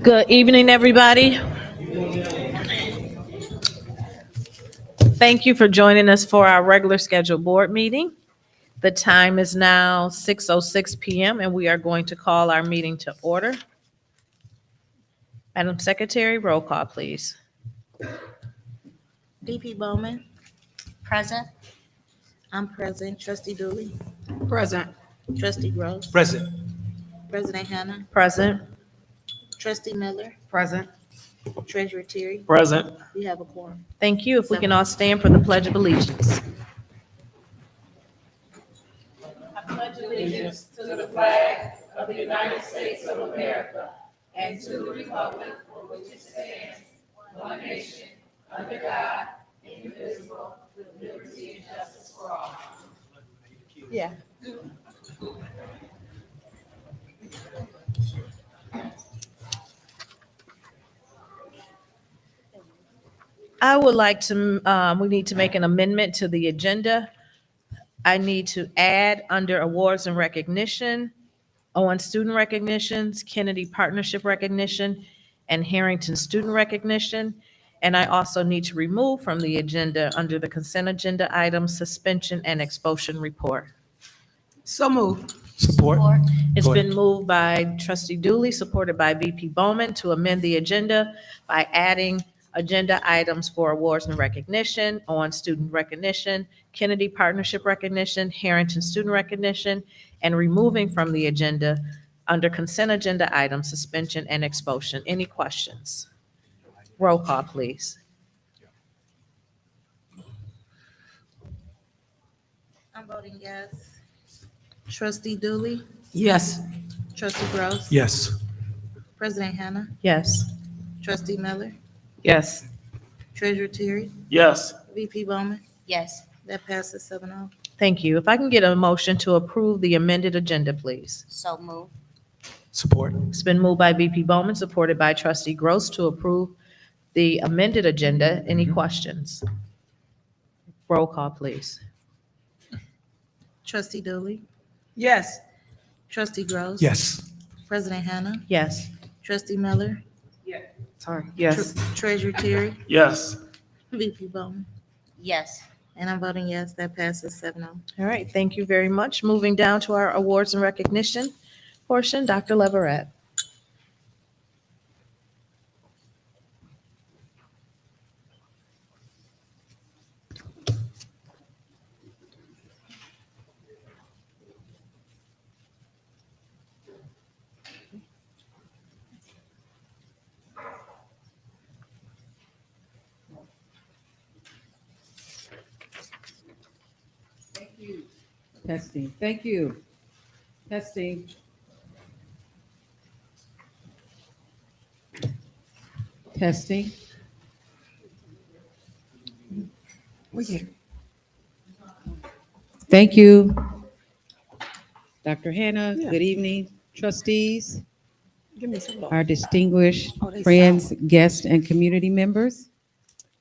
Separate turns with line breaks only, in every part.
Good evening, everybody. Thank you for joining us for our regular scheduled board meeting. The time is now 6:06 p.m. and we are going to call our meeting to order. Madam Secretary, roll call, please.
VP Bowman,
Present.
I'm present. Trustee Dooley,
Present.
Trustee Gross,
Present.
President Hannah,
Present.
Trustee Miller,
Present.
Treasurer Terry.
Present.
We have a quorum.
Thank you. If we can all stand for the Pledge of Allegiance. Yeah. I would like to, we need to make an amendment to the agenda. I need to add under awards and recognition, Owen Student Recognitions, Kennedy Partnership Recognition, and Harrington Student Recognition. And I also need to remove from the agenda under the consent agenda items, suspension and expulsion report.
So moved.
Support.
It's
Go ahead.
been moved by Trustee Dooley, supported by VP Bowman, to amend the agenda by adding agenda items for awards and recognition, on student recognition, Kennedy Partnership Recognition, Harrington Student Recognition, and removing from the agenda under consent agenda items, suspension and expulsion. Any questions? Roll call, please.
I'm voting yes. Trustee Dooley,
Yes.
Trustee Gross,
Yes.
President Hannah,
Yes.
Trustee Miller,
Yes.
Treasurer Terry,
Yes.
VP Bowman.
Yes.
That passes 7-0.
Thank you. If I can get a motion to approve the amended agenda, please.
So moved.
Support.
It's been moved by VP Bowman, supported by Trustee Gross, to approve the amended agenda. Any questions? Roll call, please.
Trustee Dooley,
Yes.
Trustee Gross.
Yes.
President Hannah,
Yes.
Trustee Miller,
Sorry. Yes.
Treasurer Terry,
Yes.
VP Bowman.
Yes.
And I'm voting yes. That passes 7-0.
All right, thank you very much. Moving down to our awards and recognition portion, Dr. Leverett.
Testing. Thank you. Testing. Testing.
We here.
Thank you. Dr. Hannah,
Yeah.
good evening. Trustees,
Give me some.
our distinguished
Oh, they
friends, guests, and community members.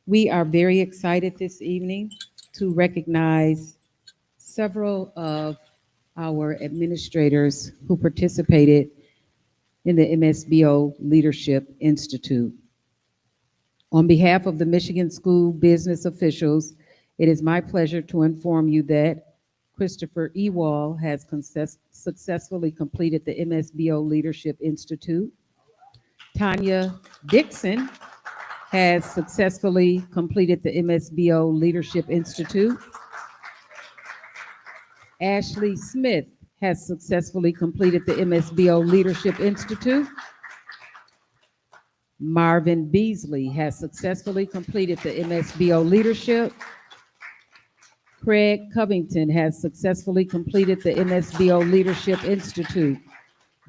We are very excited this evening to recognize several of our administrators who participated in the MSBO Leadership Institute. On behalf of the Michigan School business officials, it is my pleasure to inform you that Christopher Ewall has successfully completed the MSBO Leadership Institute. Tanya Dixon has successfully completed the MSBO Leadership Institute. Ashley Smith has successfully completed the MSBO Leadership Institute. Marvin Beasley has successfully completed the MSBO Leadership. Craig Covington has successfully completed the MSBO Leadership Institute.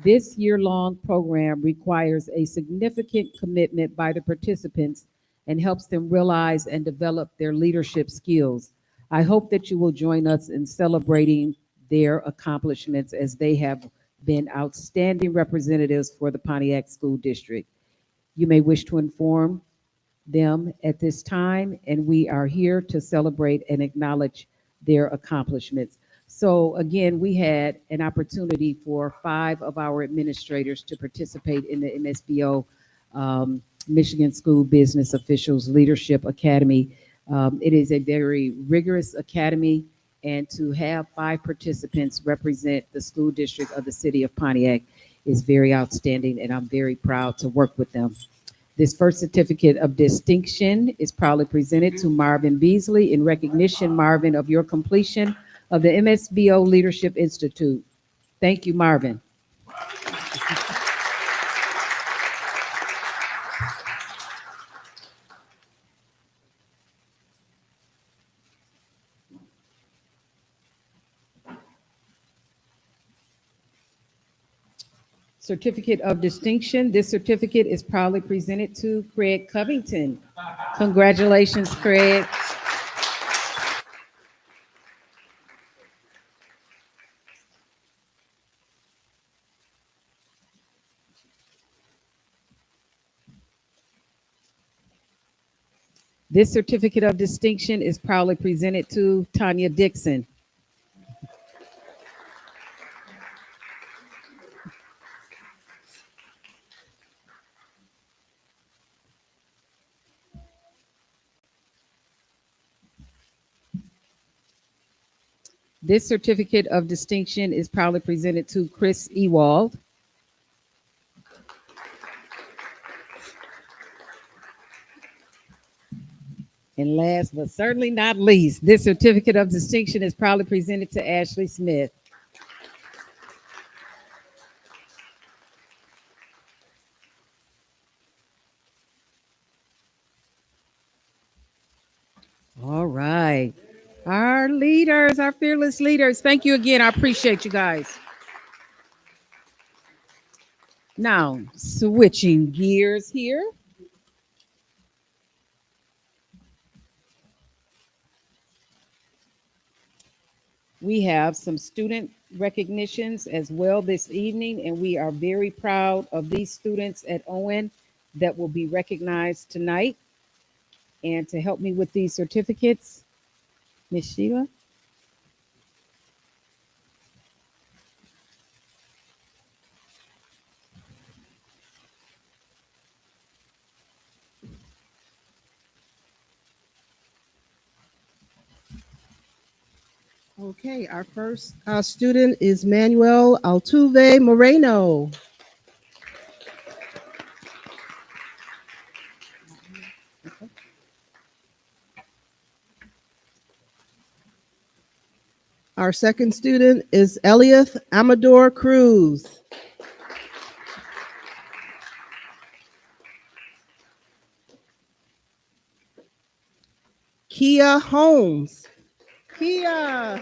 This year-long program requires a significant commitment by the participants and helps them realize and develop their leadership skills. I hope that you will join us in celebrating their accomplishments, as they have been outstanding representatives for the Pontiac School District. You may wish to inform them at this time, and we are here to celebrate and acknowledge their accomplishments. So again, we had an opportunity for 5 of our administrators to participate in the MSBO Michigan School Business Officials Leadership Academy. It is a very rigorous academy, and to have 5 participants represent the school district of the city of Pontiac is very outstanding, and I'm very proud to work with them. This first certificate of distinction is proudly presented to Marvin Beasley in recognition, Marvin, of your completion of the MSBO Leadership Institute. Thank you, Marvin. Certificate of distinction. This certificate is proudly presented to Craig Covington. Congratulations, Craig. This certificate of distinction is proudly presented to Tanya Dixon. This certificate of distinction is proudly presented to Chris Ewald. And last but certainly not least, this certificate of distinction is proudly presented to Ashley Smith. All right. Our leaders, our fearless leaders. Thank you again. I appreciate you guys. Now, switching gears here. We have some student recognitions as well this evening, and we are very proud of these students at Owen that will be recognized tonight. And to help me with these certificates, Ms. Sheila.
Okay, our first student is Manuel Altuve Moreno. Our second student is Eliath Amador Cruz. Kia Holmes. Kaya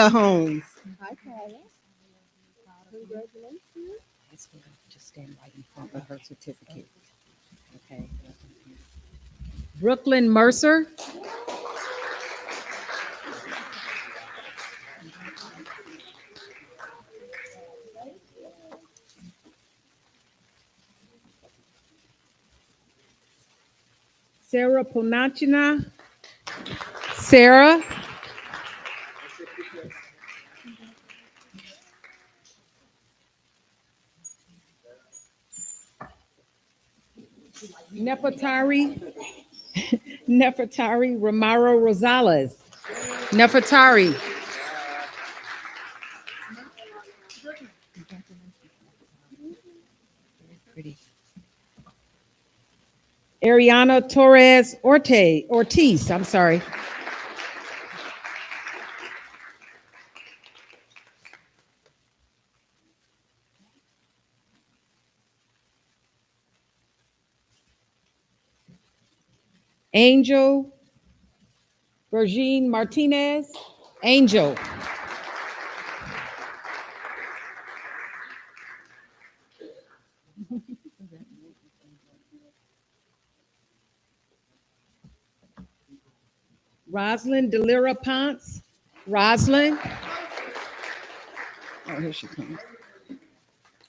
Holmes. Hi, Kaya. Congratulations.
Just stand right in front of her certificate. Okay. Brooklyn Mercer. Sarah Ponachina. Sarah. Nefertari Romaro Rosales. Nefertari. Pretty. Ariana Torres Ortiz, I'm sorry. Angel Virgin Martinez. Angel. Rosalind Delira Ponce. Rosalind. Oh, here she comes.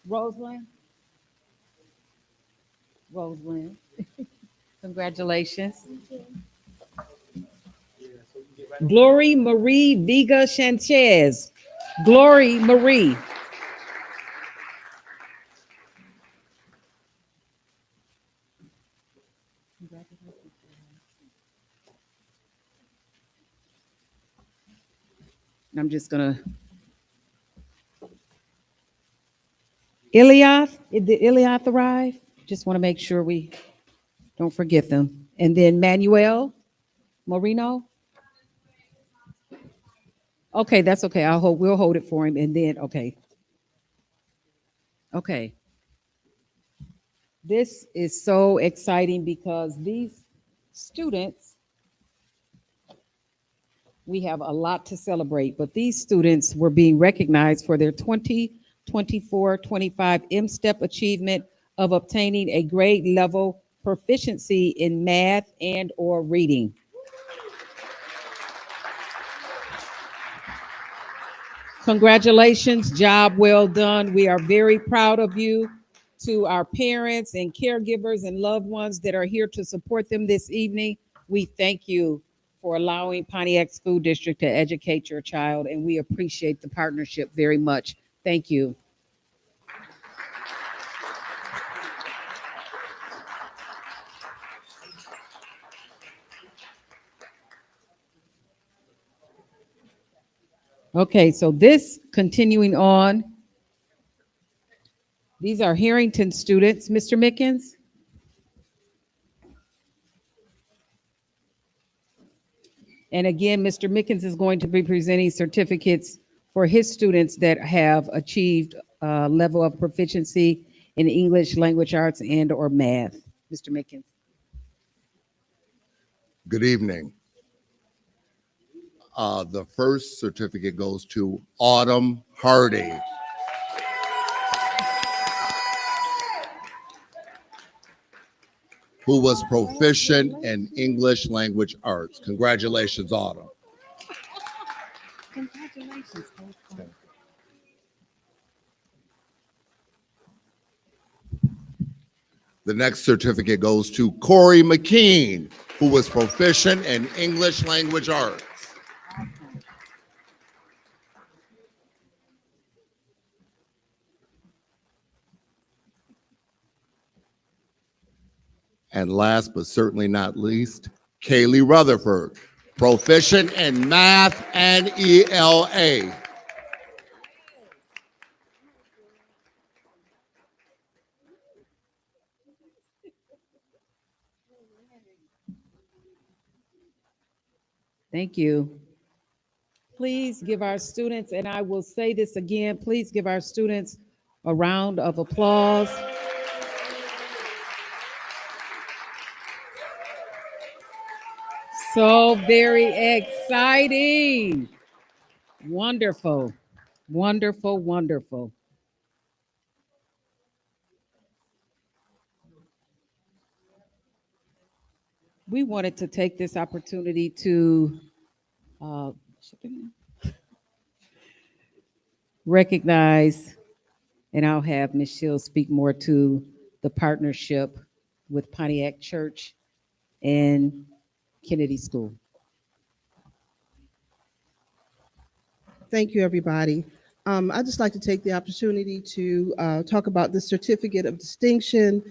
Rosalind. Rosalind. Congratulations. Glory Marie Viga Sanchez. Glory Marie. And I'm just gonna, Eliath, did Eliath arrive? Just want to make sure we don't forget them. And then Manuel Moreno. Okay, that's okay. We'll hold it for him. And then, okay. Okay. This is so exciting because these students, we have a lot to celebrate, but these students were being recognized for their 2024-25 M-STEP achievement of obtaining a grade level proficiency in math and or reading. Congratulations, job well done. We are very proud of you. To our parents and caregivers and loved ones that are here to support them this evening, we thank you for allowing Pontiac School District to educate your child, and we appreciate the partnership very much. Thank you. Okay, so this, continuing on, these are Harrington students. Mr. Mickens? And again, Mr. Mickens is going to be presenting certificates for his students that have achieved a level of proficiency in English, language arts, and or math. Mr. Mickens.
Good evening. The first certificate goes to Autumn Hardy. Who was proficient in English language arts. Congratulations, Autumn.
Congratulations.
The next certificate goes to Corey McKean, who was proficient in English language arts. And last but certainly not least, Kaylee Rutherford, proficient in math and ELA.
Thank you. Please give our students, and I will say this again, please give our students a round of applause. So very exciting. Wonderful, wonderful, wonderful. We wanted to take this opportunity to recognize, and I'll have Ms. Shields speak more to the partnership with Pontiac Church and Kennedy School.
Thank you, everybody. I'd just like to take the opportunity to talk about the certificate of distinction,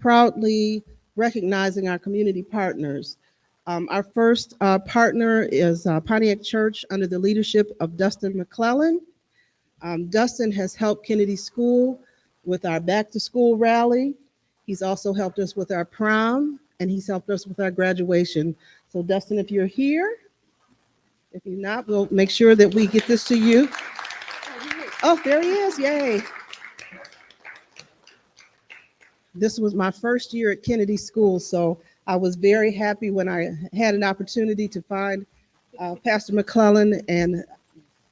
proudly recognizing our community partners. Our first partner is Pontiac Church under the leadership of Dustin McClellan. Dustin has helped Kennedy School with our back to school rally. He's also helped us with our prom, and he's helped us with our graduation. So Dustin, if you're here, if you're not, we'll make sure that we get this to you. Oh, there he is, yay. This was my first year at Kennedy School, so I was very happy when I had an opportunity to find Pastor McClellan and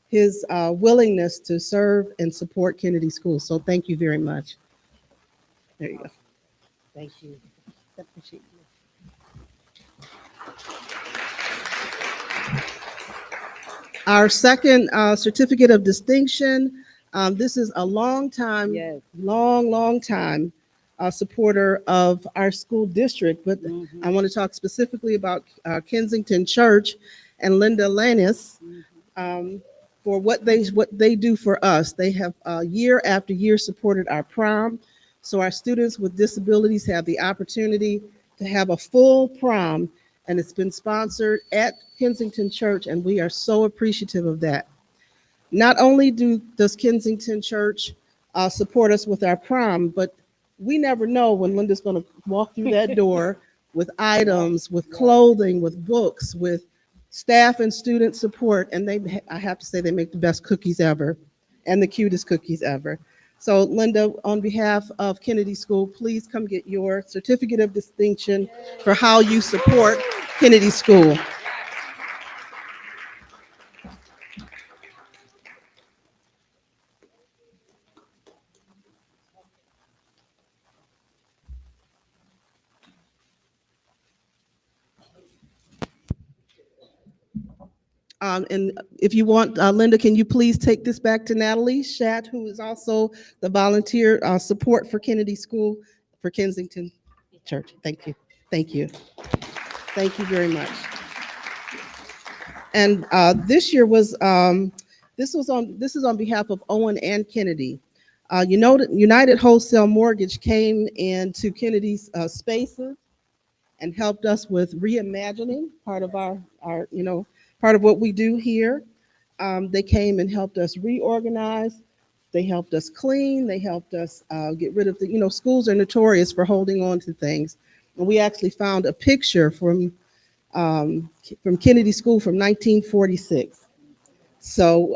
his willingness to serve and support Kennedy School. So thank you very much. There you go. Thank you. Appreciate you. Our second certificate of distinction, this is a long time,
Yes.
long time supporter of our school district, but I want to talk specifically about Kensington Church and Linda Lannis for what they do for us. They have year after year supported our prom, so our students with disabilities have the opportunity to have a full prom, and it's been sponsored at Kensington Church, and we are so appreciative of that. Not only does Kensington Church support us with our prom, but we never know when Linda's going to walk through that door with items, with clothing, with books, with staff and student support. And I have to say, they make the best cookies ever and the cutest cookies ever. So Linda, on behalf of Kennedy School, please come get your certificate of distinction for how you support Kennedy School. And if you want, Linda, can you please take this back to Natalie Schatt, who is also the volunteer support for Kennedy School for Kensington Church. Thank you. Thank you. Thank you very much. And this year this is on behalf of Owen and Kennedy. United Wholesale Mortgage came into Kennedy's spaces and helped us with reimagining part of part of what we do here. They came and helped us reorganize. They helped us clean. They helped us get rid of schools are notorious for holding on to things. And we actually found a picture from Kennedy School from 1946. So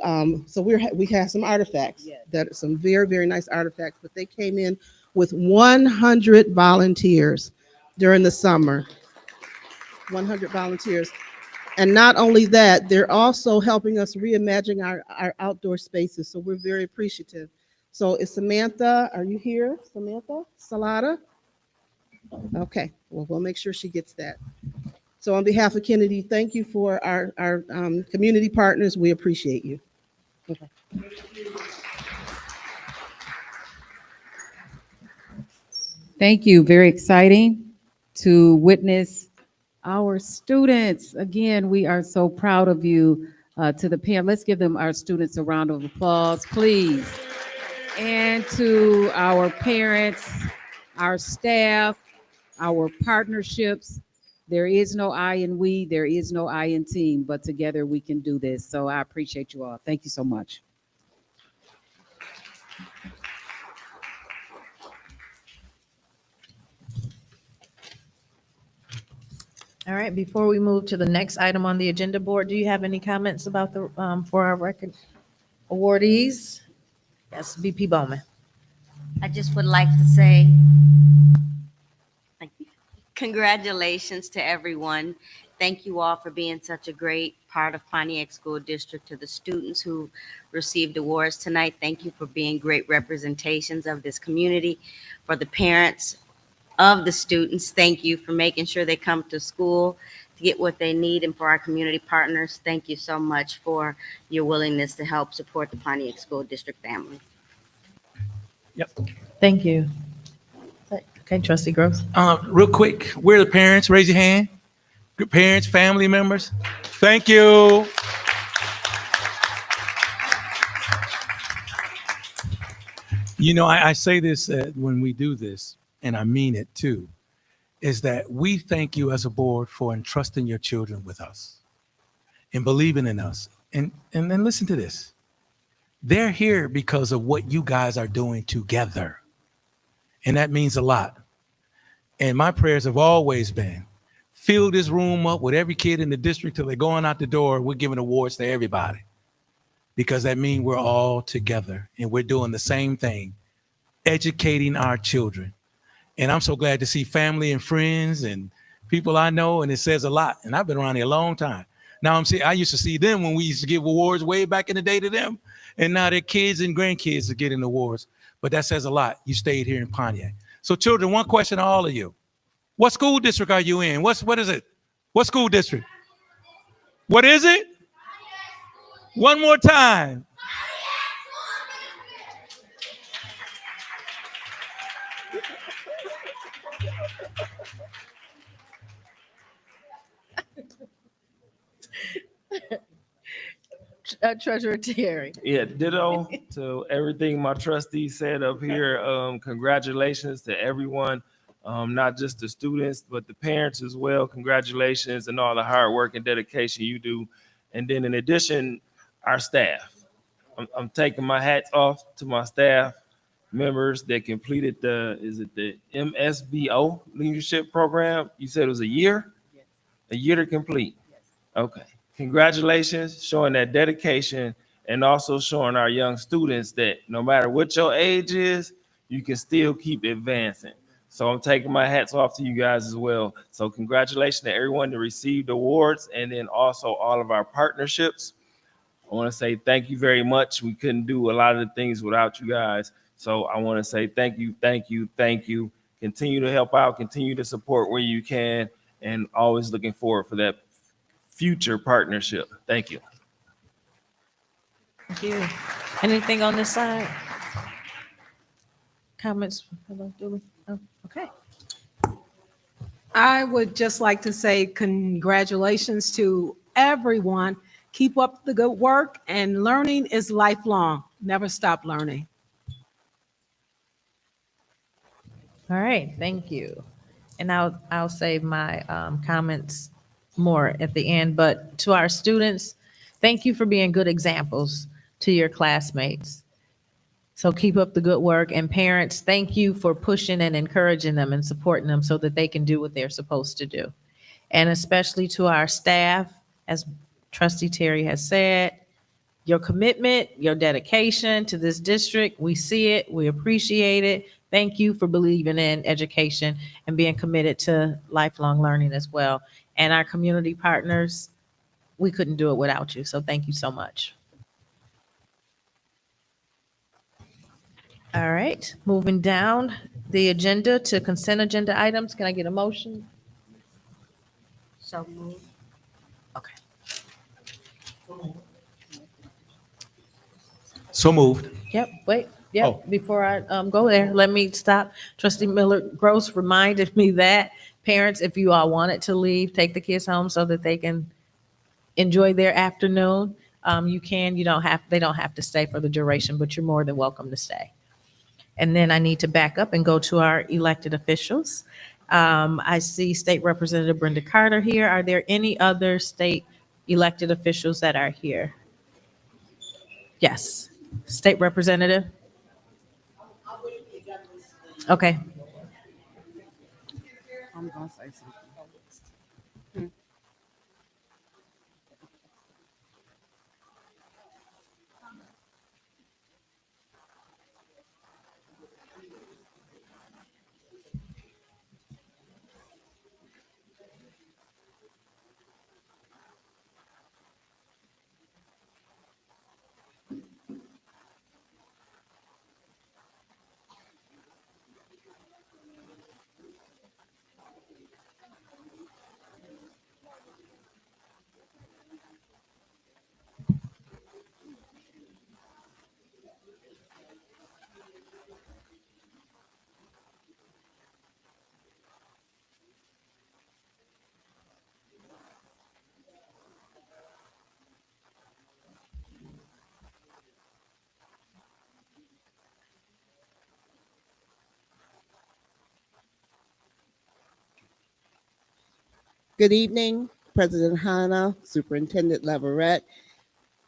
we have some artifacts that are some very, very nice artifacts, but they came in with 100 volunteers during the summer. 100 volunteers. And not only that, they're also helping us reimagine our outdoor spaces. So we're very appreciative. So is Samantha, are you here? Samantha Salata? Okay, well, we'll make sure she gets that. So on behalf of Kennedy, thank you for our community partners. We appreciate you. Okay.
Thank you. Very exciting to witness our students. Again, we are so proud of you. To the parents, let's give them, our students, a round of applause, please. And to our parents, our staff, our partnerships. There is no I in we, there is no I in team, but together we can do this. So I appreciate you all. Thank you so much.
All right, before we move to the next item on the agenda board, do you have any comments about the, for our record awardees? Yes, VP Bowman.
I just would like to say congratulations to everyone. Thank you all for being such a great part of Pontiac School District. To the students who received awards tonight, thank you for being great representations of this community. For the parents of the students, thank you for making sure they come to school to get what they need. And for our community partners, thank you so much for your willingness to help support the Pontiac School District family.
Thank you. Okay, Trustee Gross.
Real quick, where are the parents? Raise your hand. Good parents, family members. Thank you. You know, I say this when we do this, and I mean it too, is that we thank you as a board for entrusting your children with us and believing in us. And then listen to this. They're here because of what you guys are doing together. And that means a lot. And my prayers have always been, fill this room up with every kid in the district till they're going out the door. We're giving awards to everybody because that means we're all together and we're doing the same thing, educating our children. And I'm so glad to see family and friends and people I know, and it says a lot. And I've been around here a long time. Now I used to see them when we used to give awards way back in the day to them. And now their kids and grandkids are getting awards. But that says a lot. You stayed here in Pontiac. So children, one question to all of you. What school district are you in? What is it? What school district? What is it? One more time.
Treasurer Terry.
Yeah, ditto to everything my trustee said up here. Congratulations to everyone, not just the students, but the parents as well. Congratulations and all the hard work and dedication you do. And then in addition, our staff. I'm taking my hats off to my staff members that completed the MSBO leadership program? You said it was a year? A year to complete? Okay. Congratulations, showing that dedication and also showing our young students that no matter what your age is, you can still keep advancing. So I'm taking my hats off to you guys as well. So congratulations to everyone that received awards and then also all of our partnerships. I want to say thank you very much. We couldn't do a lot of the things without you guys. So I want to say thank you, thank you, thank you. Continue to help out, continue to support where you can, and always looking forward for that future partnership. Thank you.
Thank you. Anything on this side? Comments? Hello, Julie? Oh, okay.
I would just like to say congratulations to everyone. Keep up the good work, and learning is lifelong. Never stop learning.
All right, thank you. And I'll save my comments more at the end, but to our students, thank you for being good examples to your classmates. So keep up the good work, and parents, thank you for pushing and encouraging them and supporting them so that they can do what they're supposed to do. And especially to our staff, as Trustee Terry has said, your commitment, your dedication to this district, we see it, we appreciate it. Thank you for believing in education and being committed to lifelong learning as well. And our community partners, we couldn't do it without you, so thank you so much. All right, moving down the agenda to consent agenda items. Can I get a motion?
So moved.
Okay.
So moved.
Yep, wait,
Oh.
yep, before I go there, let me stop. Trustee Miller Gross reminded me that parents, if you all wanted to leave, take the kids home so that they can enjoy their afternoon, you can, they don't have to stay for the duration, but you're more than welcome to stay. And then I need to back up and go to our elected officials. I see State Representative Brenda Carter here. Are there any other state elected officials that are here? Yes, State Representative. Okay.
I'm gonna say something.
Good evening, President Hanna, Superintendent Leverett,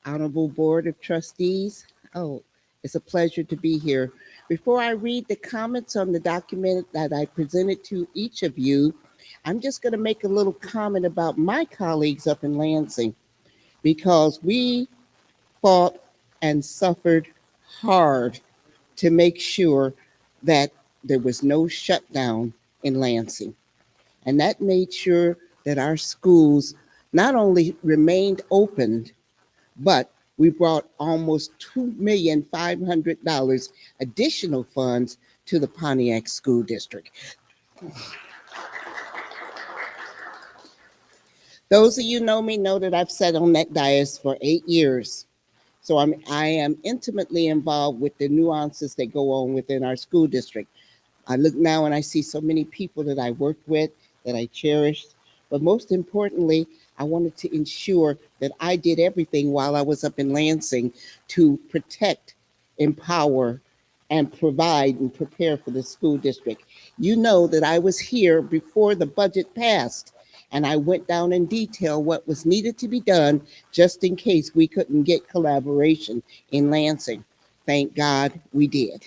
Honorable Board of Trustees. Oh, it's a pleasure to be here. Before I read the comments on the document that I presented to each of you, I'm just going to make a little comment about my colleagues up in Lansing, because we fought and suffered hard to make sure that there was no shutdown in Lansing. And that made sure that our schools not only remained open, but we brought almost $2,500,000 additional funds to the Pontiac School District. Those of you know me know that I've sat on that dais for 8 years. So I am intimately involved with the nuances that go on within our school district. I look now and I see so many people that I worked with, that I cherished. But most importantly, I wanted to ensure that I did everything while I was up in Lansing to protect, empower, and provide and prepare for the school district. You know that I was here before the budget passed, and I went down in detail what was needed to be done just in case we couldn't get collaboration in Lansing. Thank God we did.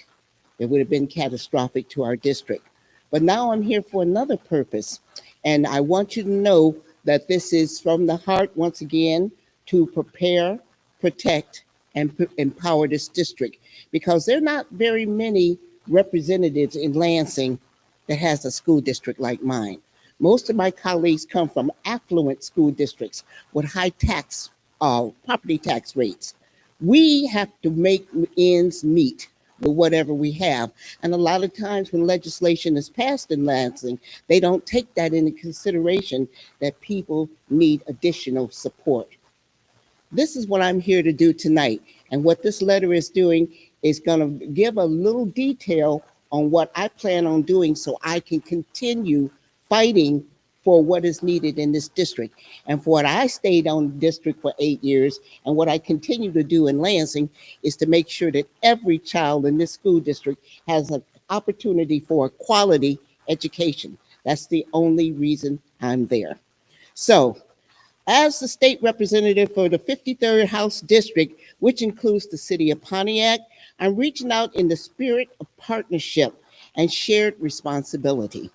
It would have been catastrophic to our district. But now I'm here for another purpose. And I want you to know that this is from the heart, once again, to prepare, protect, and empower this district. Because there are not very many representatives in Lansing that has a school district like mine. Most of my colleagues come from affluent school districts with high tax, property tax rates. We have to make ends meet with whatever we have. And a lot of times when legislation is passed in Lansing, they don't take that into consideration that people need additional support. This is what I'm here to do tonight. And what this letter is doing is going to give a little detail on what I plan on doing so I can continue fighting for what is needed in this district. And for what I stayed on the district for 8 years and what I continue to do in Lansing is to make sure that every child in this school district has an opportunity for a quality education. That's the only reason I'm there. So, as the state representative for the 53rd House District, which includes the city of Pontiac, I'm reaching out in the spirit of partnership and shared responsibility.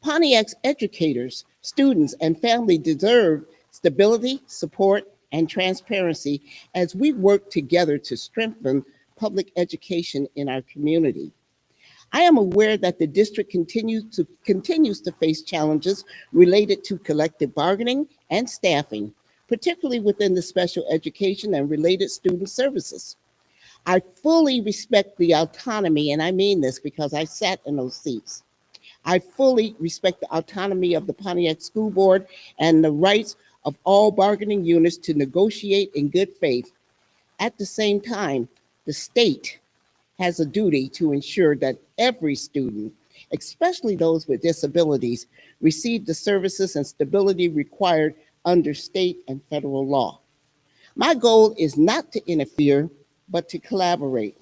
Pontiac's educators, students, and family deserve stability, support, and transparency as we work together to strengthen public education in our community. I am aware that the district continues to face challenges related to collective bargaining and staffing, particularly within the special education and related student services. I fully respect the autonomy, and I mean this because I sat in those seats. I fully respect the autonomy of the Pontiac School Board and the rights of all bargaining units to negotiate in good faith. At the same time, the state has a duty to ensure that every student, especially those with disabilities, receive the services and stability required under state and federal law. My goal is not to interfere, but to collaborate.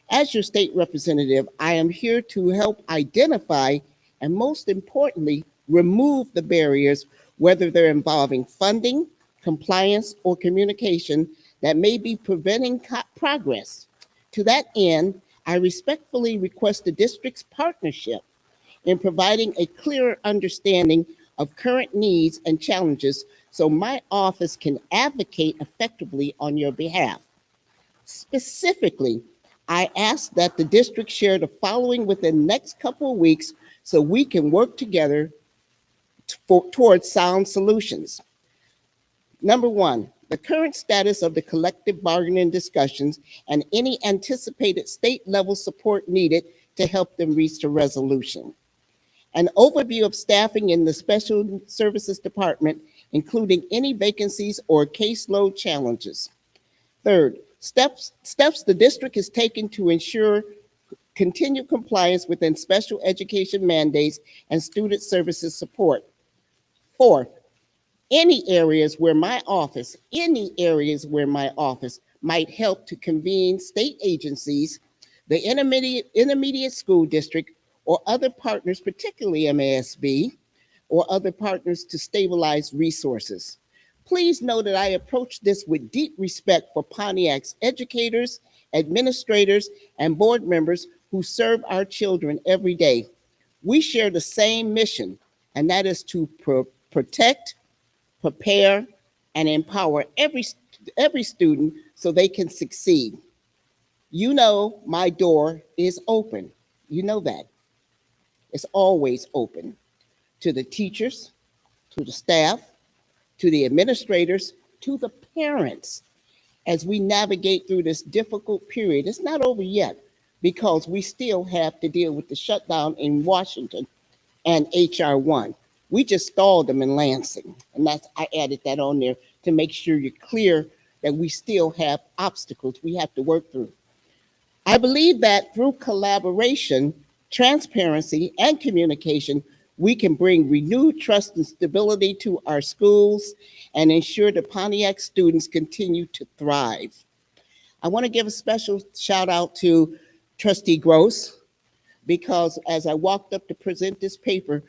As your state representative, I am here to help identify and, most importantly, remove the barriers, whether they're involving funding, compliance, or communication that may be preventing progress. To that end, I respectfully request the district's partnership in providing a clearer understanding of current needs and challenges so my office can advocate effectively on your behalf. Specifically, I ask that the district share the following within the next couple of weeks so we can work together towards sound solutions. Number one, the current status of the collective bargaining discussions and any anticipated state-level support needed to help them reach a resolution. An overview of staffing in the Special Services Department, including any vacancies or caseload challenges. Third, steps the district has taken to ensure continued compliance within special education mandates and student services support. Fourth, any areas where my office might help to convene state agencies, the intermediate school district, or other partners, particularly MASB, or other partners to stabilize resources. Please know that I approach this with deep respect for Pontiac's educators, administrators, and board members who serve our children every day. We share the same mission, and that is to protect, prepare, and empower every student so they can succeed. You know my door is open. You know that. It's always open to the teachers, to the staff, to the administrators, to the parents as we navigate through this difficult period. It's not over yet because we still have to deal with the shutdown in Washington and HR 1. We just stalled them in Lansing, and I added that on there to make sure you're clear that we still have obstacles we have to work through. I believe that through collaboration, transparency, and communication, we can bring renewed trust and stability to our schools and ensure the Pontiac students continue to thrive. I want to give a special shout out to Trustee Gross, because as I walked up to present this paper,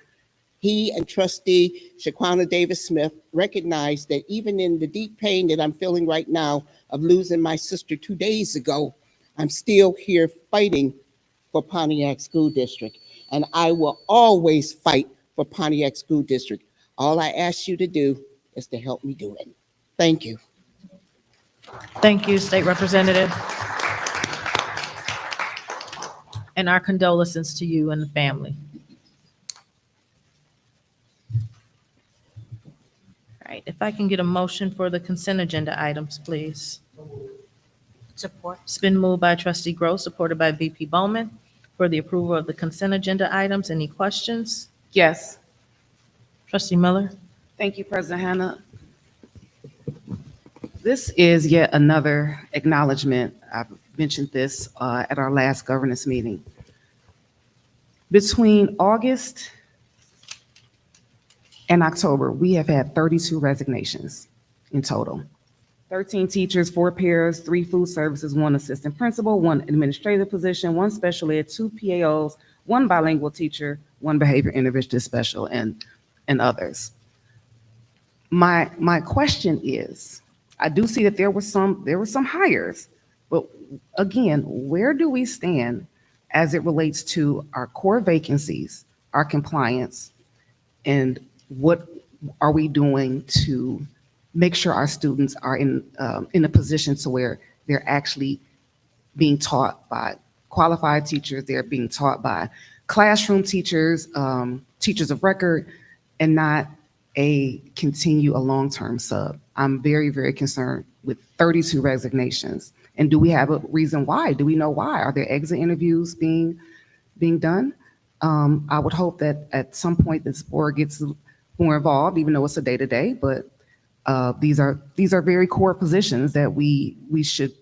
He and trustee Shaquana Davis Smith recognized that even in the deep pain that I'm feeling right now of losing my sister 2 days ago, I'm still here fighting for Pontiac School District. And I will always fight for Pontiac School District. All I ask you to do is to help me do it. Thank you.
Thank you, State Representative. And our condolences to you and the family. All right, if I can get a motion for the consent agenda items, please.
Support.
It's been moved by trustee Gross, supported by VP Bowman, for the approval of the consent agenda items. Any questions?
Yes,
Trustee Miller?
thank you, President Hannah. This is yet another acknowledgement. I've mentioned this at our last governance meeting. Between August and October, we have had 32 resignations in total. 13 teachers, 4 pairs, 3 food services, 1 assistant principal, 1 administrative position, 1 special ed, 2 PAOs, 1 bilingual teacher, 1 behavior interventionist special, and others. My question is, I do see that there were some hires, but again, where do we stand as it relates to our core vacancies, our compliance, and what are we doing to make sure our students are in a position to where they're actually being taught by qualified teachers, they're being taught by classroom teachers, teachers of record, and not a long-term sub. I'm very, very concerned with 32 resignations. And do we have a reason why? Do we know why? Are there exit interviews being done? I would hope that at some point this board gets more involved, even though it's a day-to-day, but these are very core positions that we should.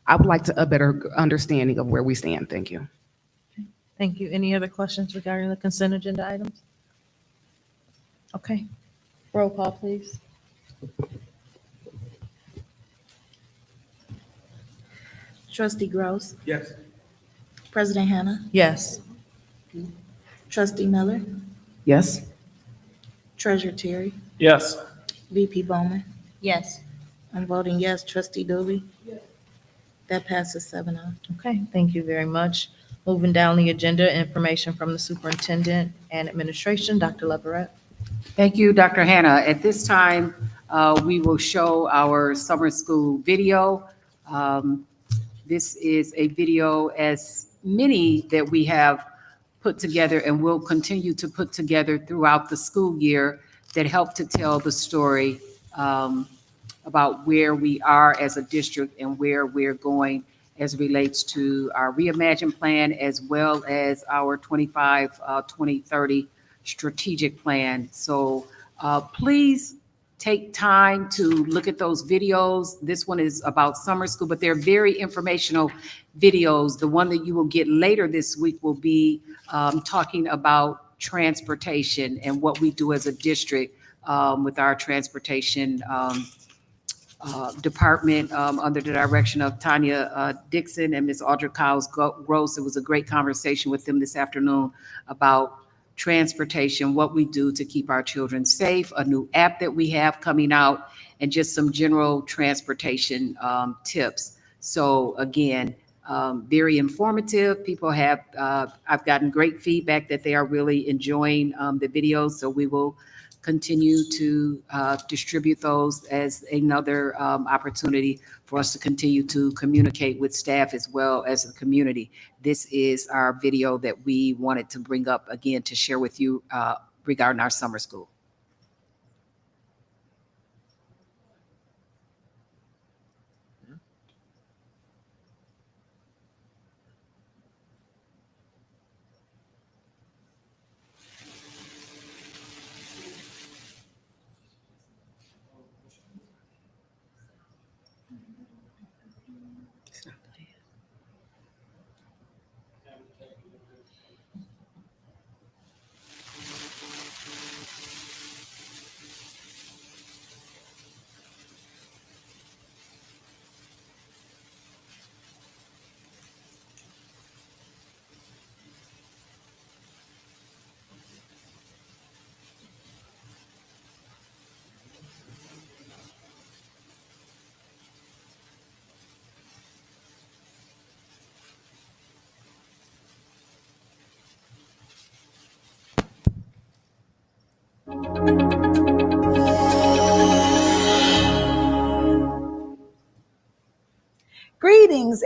I would like a better understanding of where we stand. Thank you.
Thank you. Any other questions regarding the consent agenda items? Okay. Roll call, please.
Trustee Gross,
Yes.
President Hannah,
Yes.
Trustee Miller,
Yes.
Treasurer Terry,
Yes.
VP Bowman.
Yes.
I'm voting yes. Trustee Dooley. That passes 7-0.
Okay, thank you very much. Moving down the agenda, information from the superintendent and administration. Dr. Leverett.
Thank you, Dr. Hannah. At this time, we will show our summer school video. This is a video, as many that we have put together and will continue to put together throughout the school year, that help to tell the story about where we are as a district and where we're going as it relates to our Reimagine plan, as well as our 2030 strategic plan. So please take time to look at those videos. This one is about summer school, but they're very informational videos. The one that you will get later this week will be talking about transportation and what we do as a district with our transportation department under the direction of Tanya Dixon and Ms. Audra Kyles Gross. It was a great conversation with them this afternoon about transportation, what we do to keep our children safe, a new app that we have coming out, and just some general transportation tips. So again, very informative. People have, I've gotten great feedback that they are really enjoying the videos. So we will continue to distribute those as another opportunity for us to continue to communicate with staff as well as the community. This is our video that we wanted to bring up again to share with you regarding our summer school.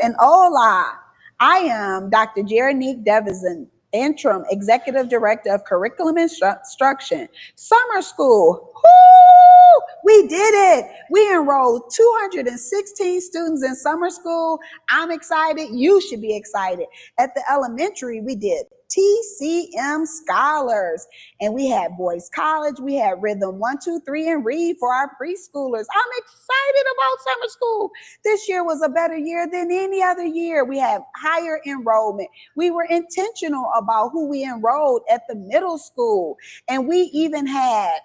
and hola. I am Dr. Jerenique Devison, Interim Executive Director of Curriculum Instruction. Summer school, whoo, we did it. We enrolled 216 students in summer school. I'm excited. You should be excited. At the elementary, we did TCM Scholars, and we had Boys College, we had Rhythm 1, 2, 3, and Read for our preschoolers. I'm excited about summer school. This year was a better year than any other year. We had higher enrollment. We were intentional about who we enrolled at the middle school, and we even had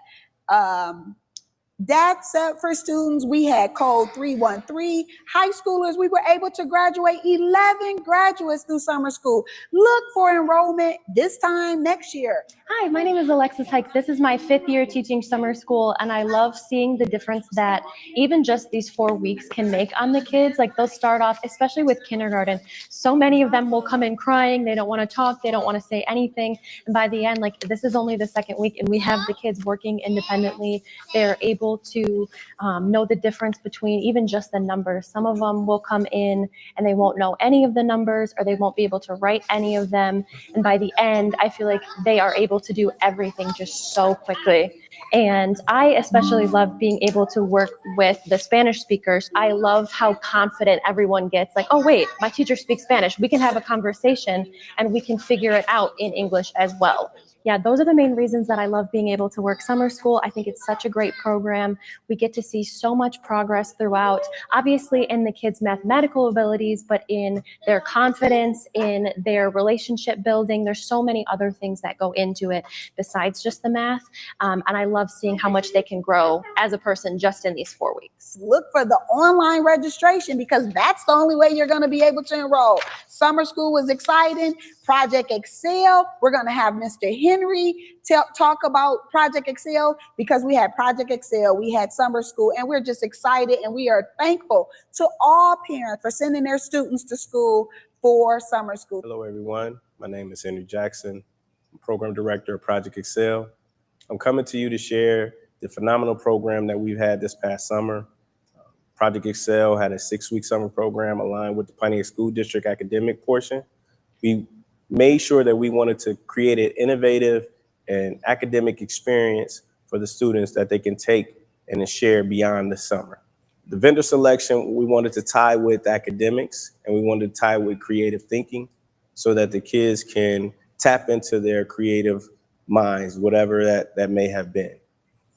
DATSA for students. We had code 313. High schoolers, we were able to graduate 11 graduates through summer school. Look for enrollment this time next year.
Hi, my name is Alexis Hike. This is my 5th year teaching summer school, and I love seeing the difference that even just these 4 weeks can make on the kids. Like, they'll start off, especially with kindergarten, so many of them will come in crying. They don't want to talk. They don't want to say anything. And by the end, like, this is only the 2nd week, and we have the kids working independently. They're able to know the difference between even just the numbers. Some of them will come in and they won't know any of the numbers, or they won't be able to write any of them. And by the end, I feel like they are able to do everything just so quickly. And I especially love being able to work with the Spanish speakers. I love how confident everyone gets. Like, oh wait, my teacher speaks Spanish. We can have a conversation and we can figure it out in English as well. Yeah, those are the main reasons that I love being able to work summer school. I think it's such a great program. We get to see so much progress throughout, obviously in the kids' mathematical abilities, but in their confidence, in their relationship building. There's so many other things that go into it besides just the math. And I love seeing how much they can grow as a person just in these 4 weeks.
Look for the online registration, because that's the only way you're going to be able to enroll. Summer school was exciting. Project Excel, we're going to have Mr. Henry talk about Project Excel, because we had Project Excel, we had summer school, and we're just excited, and we are thankful to all parents for sending their students to school for summer school.
Hello, everyone. My name is Henry Jackson. I'm Program Director of Project Excel. I'm coming to you to share the phenomenal program that we've had this past summer. Project Excel had a 6-week summer program aligned with the Pontiac School District academic portion. We made sure that we wanted to create an innovative and academic experience for the students that they can take and share beyond the summer. The vendor selection, we wanted to tie with academics, and we wanted to tie with creative thinking so that the kids can tap into their creative minds, whatever that may have been.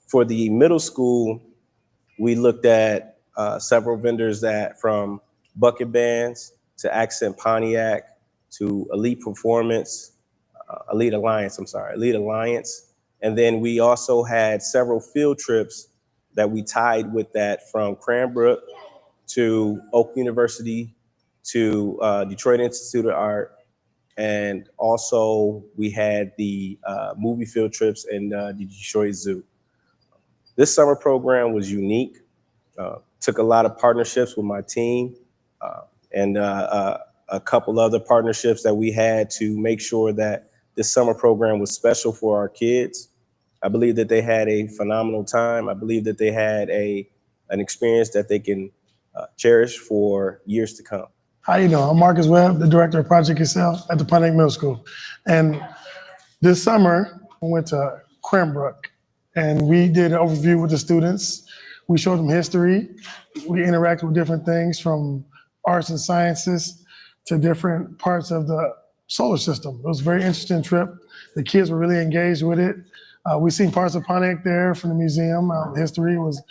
For the middle school, we looked at several vendors that, from bucket bands to Accent Pontiac to Elite Alliance. And then we also had several field trips that we tied with that, from Cranbrook to Oak University to Detroit Institute of Art. And also we had the movie field trips in the Detroit Zoo. This summer program was unique. Took a lot of partnerships with my team and a couple other partnerships that we had to make sure that this summer program was special for our kids. I believe that they had a phenomenal time. I believe that they had an experience that they can cherish for years to come.
How you doing? I'm Marcus Webb, the director of Project Excel at the Pontiac Middle School. And this summer, we went to Cranbrook, and we did an overview with the students. We showed them history. We interacted with different things, from arts and sciences to different parts of the solar system. It was a very interesting trip. The kids were really engaged with it. We seen parts of Pontiac there from the museum. History was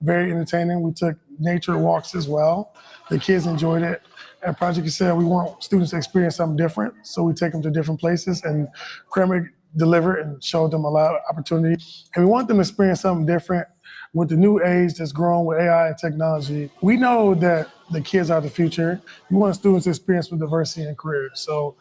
very entertaining. We took nature walks as well. The kids enjoyed it. At Project Excel, we want students to experience something different, so we take them to different places, and Cranbrook delivered and showed them a lot of opportunity. And we want them to experience something different with the new age that's growing with AI and technology. We know that the kids are the future. We want students to experience with diversity and careers. So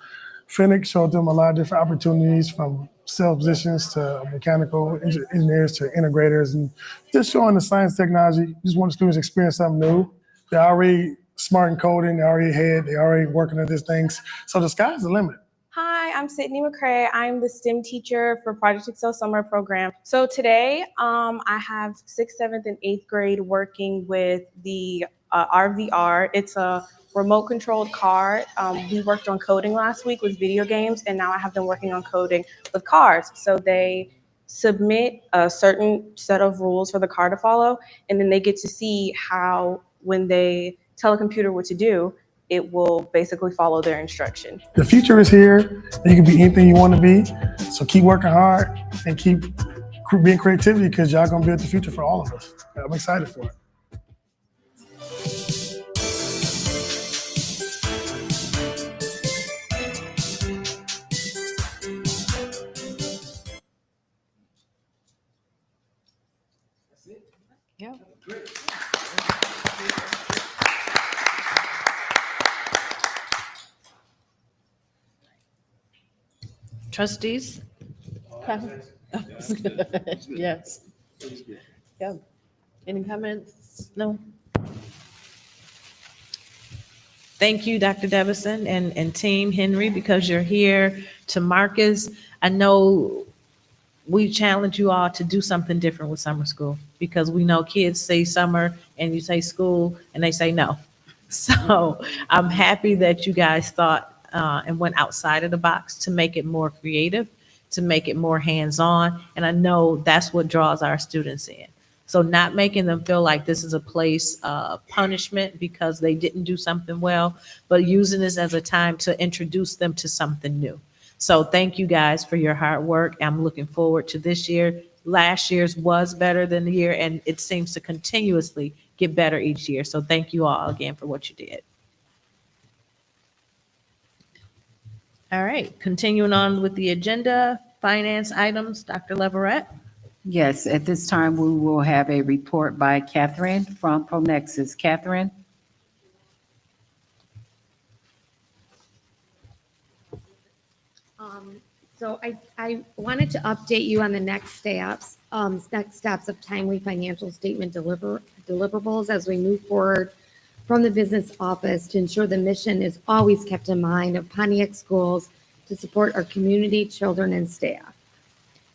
Phoenix showed them a lot of different opportunities, from sales positions to mechanical engineers to integrators, and just showing the science technology. Just want the students to experience something new. They're already smart in coding, they're already working at these things. So the sky's the limit.
Hi, I'm Sydney McCrae. I'm the STEM teacher for Project Excel Summer Program. So today, I have 6th, 7th, and 8th grade working with the RVR. It's a remote controlled car. We worked on coding last week with video games, and now I have them working on coding with cars. So they submit a certain set of rules for the car to follow, and then they get to see how, when they tell a computer what to do, it will basically follow their instruction.
The future is here. You can be anything you want to be. So keep working hard and keep being creativity because y'all gonna build the future for all of us. I'm excited for it.
Yeah.
Trustees? Yes. Yeah. Any comments? No? Thank you, Dr. Devison and Team Henry, because you're here. To Marcus, I know we challenge you all to do something different with summer school because we know kids say summer and you say school and they say no. So I'm happy that you guys thought and went outside of the box to make it more creative, to make it more hands-on. And I know that's what draws our students in. So not making them feel like this is a place of punishment because they didn't do something well, but using this as a time to introduce them to something new. So thank you guys for your hard work. I'm looking forward to this year. Last year's was better than the year, and it seems to continuously get better each year. So thank you all again for what you did. All right, continuing on with the agenda, finance items, Dr. Leverett.
Yes, at this time, we will have a report by Catherine from Pronexus. Catherine?
So I wanted to update you on the next steps of timely financial statement deliverables as we move forward from the business office to ensure the mission is always kept in mind of Pontiac schools to support our community, children, and staff.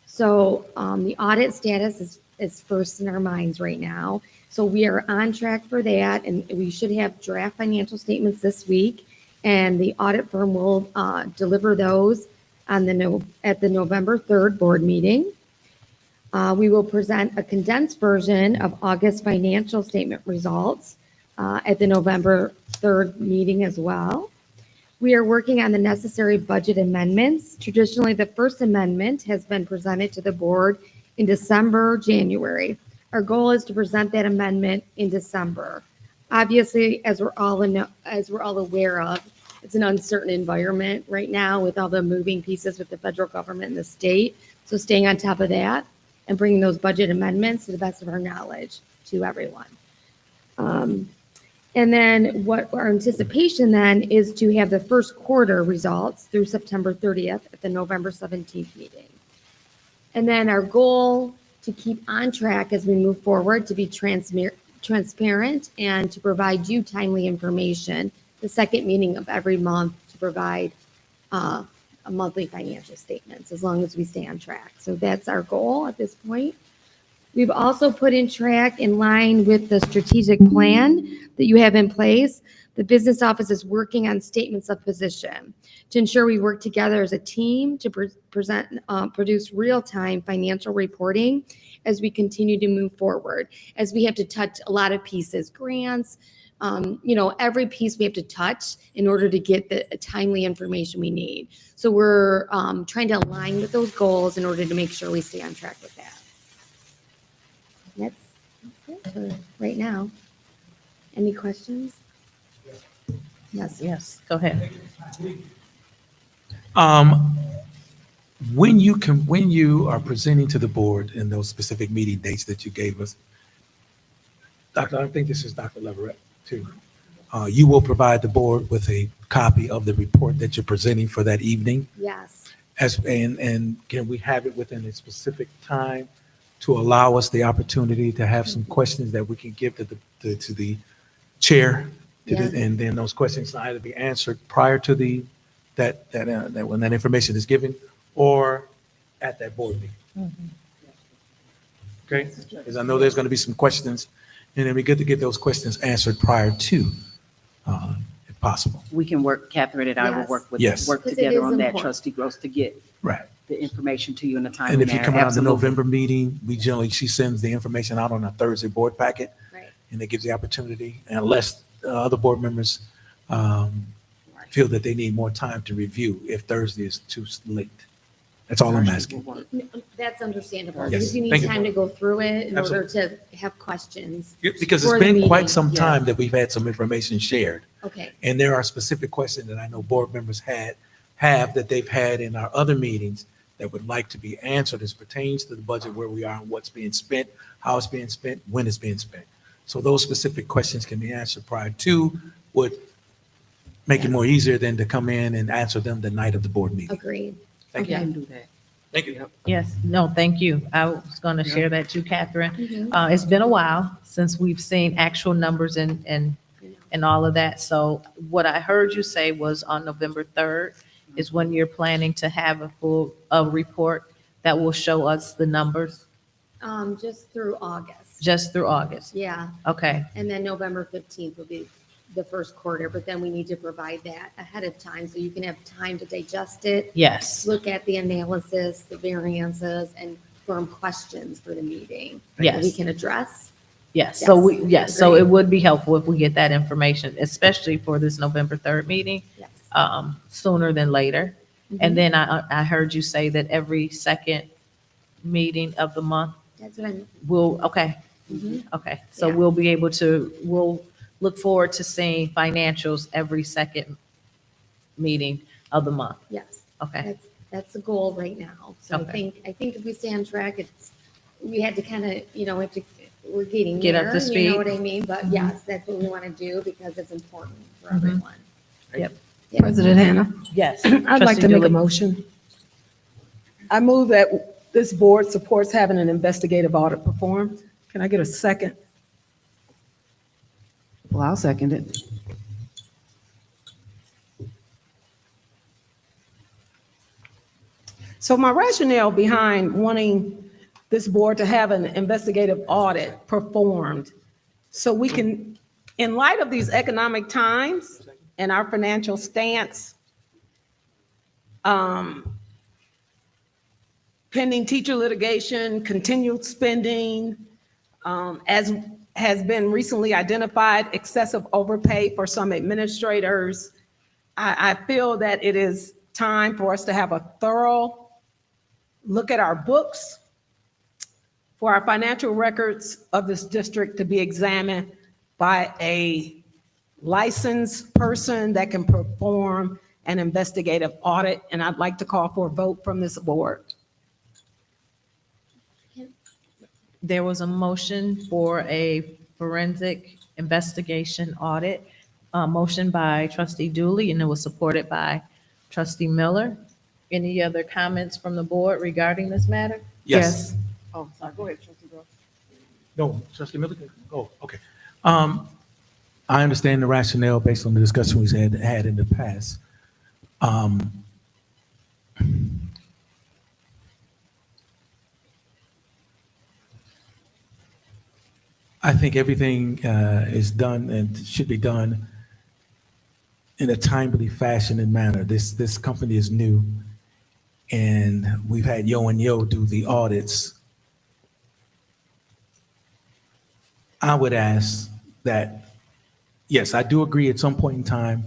So the audit status is first in our minds right now. So we are on track for that, and we should have draft financial statements this week, and the audit firm will deliver those at the November 3rd board meeting. We will present a condensed version of August financial statement results at the November 3rd meeting as well. We are working on the necessary budget amendments. Traditionally, the first amendment has been presented to the board in December, January. Our goal is to present that amendment in December. Obviously, as we're all aware of, it's an uncertain environment right now with all the moving pieces with the federal government and the state. So staying on top of that and bringing those budget amendments to the best of our knowledge to everyone. And then what our anticipation then is to have the first quarter results through September 30th at the November 17th meeting. And then our goal to keep on track as we move forward to be transparent and to provide you timely information, the second meeting of every month to provide a monthly financial statements as long as we stay on track. So that's our goal at this point. We've also put in track in line with the strategic plan that you have in place. The business office is working on statements of position to ensure we work together as a team to produce real-time financial reporting as we continue to move forward, as we have to touch a lot of pieces, grants, every piece we have to touch in order to get the timely information we need. So we're trying to align with those goals in order to make sure we stay on track with that. That's it for right now. Any questions? Yes.
Yes, go ahead.
When you are presenting to the board in those specific meeting dates that you gave us, I think this is Dr. Leverett too. You will provide the board with a copy of the report that you're presenting for that evening.
Yes.
And can we have it within a specific time to allow us the opportunity to have some questions that we can give to the chair? And then those questions can either be answered prior to that when that information is given or at that board meeting. Okay? Because I know there's going to be some questions, and it'd be good to get those questions answered prior to, possible.
We can work, Catherine and I will work
Yes.
work
Because it
together
is
on that,
important.
Trustee Gross, to get
Right.
the information to you in a timely
And
manner.
if you come out of the
Absolutely.
November meeting, she sends the information out on a Thursday board packet.
Right.
And it gives the opportunity, unless other board members feel that they need more time to review, if Thursday is too late. That's all I'm asking.
That's understandable,
Yes.
because you
Thank
need
you.
time to go through it in order
Absolutely.
to have questions.
Because
for
it's
the
been quite
meeting.
some
Yeah.
time that we've had some information shared.
Okay,
And there are specific questions that I know board members have that they've had in our other meetings that would like to be answered as pertains to the budget, where we are and what's being spent, how it's being spent, when it's being spent. So those specific questions can be answered prior to, would make it more easier than to come in and answer them the night of the board meeting.
agreed.
Thank
Okay.
you.
I can do that.
Thank you.
Yes, no, thank you. I was going to share that too, Catherine.
Mhm.
It's been a while since we've seen actual numbers and all of that. So what I heard you say was on November 3rd is when you're planning to have a full report that will show us the numbers
Just through August.
just through August.
Yeah,
Okay,
and then November 15th will be the first quarter, but then we need to provide that ahead of time so you can have time to digest it.
yes,
Look at the analysis, the variances, and form questions for the meeting. that
Yes.
We can address.
yes. So so
agreed.
it would be helpful if we get that information, especially for this November 3rd meeting,
Yes.
sooner than later. And
Mhm.
then I heard you say that every second meeting of the month
That's what I'm,
okay,
mhm.
okay. So
Yeah.
we'll look forward to seeing financials every second meeting of the month.
Yes.
Okay,
That's the goal right now. So
Okay.
I think if we stay on track, we had to kind of, we're getting
Get up
there,
to
you
speed.
know what I mean? But yes, that's what we want to do because it's important for
Mhm.
everyone.
Yep.
Yeah.
President Hannah,
Yes.
I'd like
Trustee
to make a
Dooley.
motion. I move that this board supports having an investigative audit performed. Can I get a second?
Well, I'll second it.
So my rationale behind wanting this board to have an investigative audit performed, so we can, in light of these economic times and our financial stance, pending teacher litigation, continued spending, as has been recently identified, excessive overpay for some administrators, I feel that it is time for us to have a thorough look at our books, for our financial records of this district to be examined by a licensed person that can perform an investigative audit. And I'd like to call for a vote from this board.
There was a motion for a forensic investigation audit, motion by trustee Dooley, and it was supported by trustee Miller. Any other comments from the board regarding this matter?
Yes.
Oh, sorry. Go ahead, Trustee Gross.
No, trustee Miller? Oh, okay. I understand the rationale based on the discussion we've had in the past. I think everything is done and should be done in a timely fashion and manner. This company is new, and we've had Yo and Yo do the audits. I would ask that, yes, I do agree at some point in time,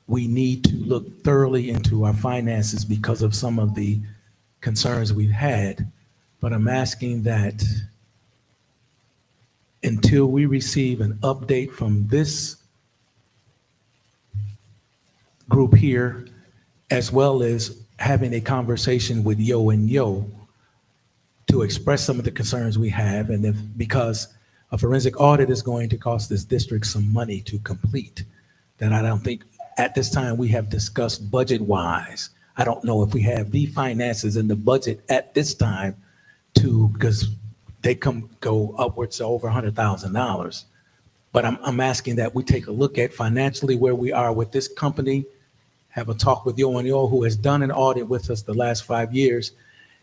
we need to look thoroughly into our finances because of some of the concerns we've had. But I'm asking that until we receive an update from this group here, as well as having a conversation with Yo and Yo to express some of the concerns we have, and if, because a forensic audit is going to cost this district some money to complete, that I don't think at this time we have discussed budget-wise. I don't know if we have the finances in the budget at this time to, because they go upwards to over $100,000. But I'm asking that we take a look at financially where we are with this company, have a talk with Yo and Yo, who has done an audit with us the last 5 years,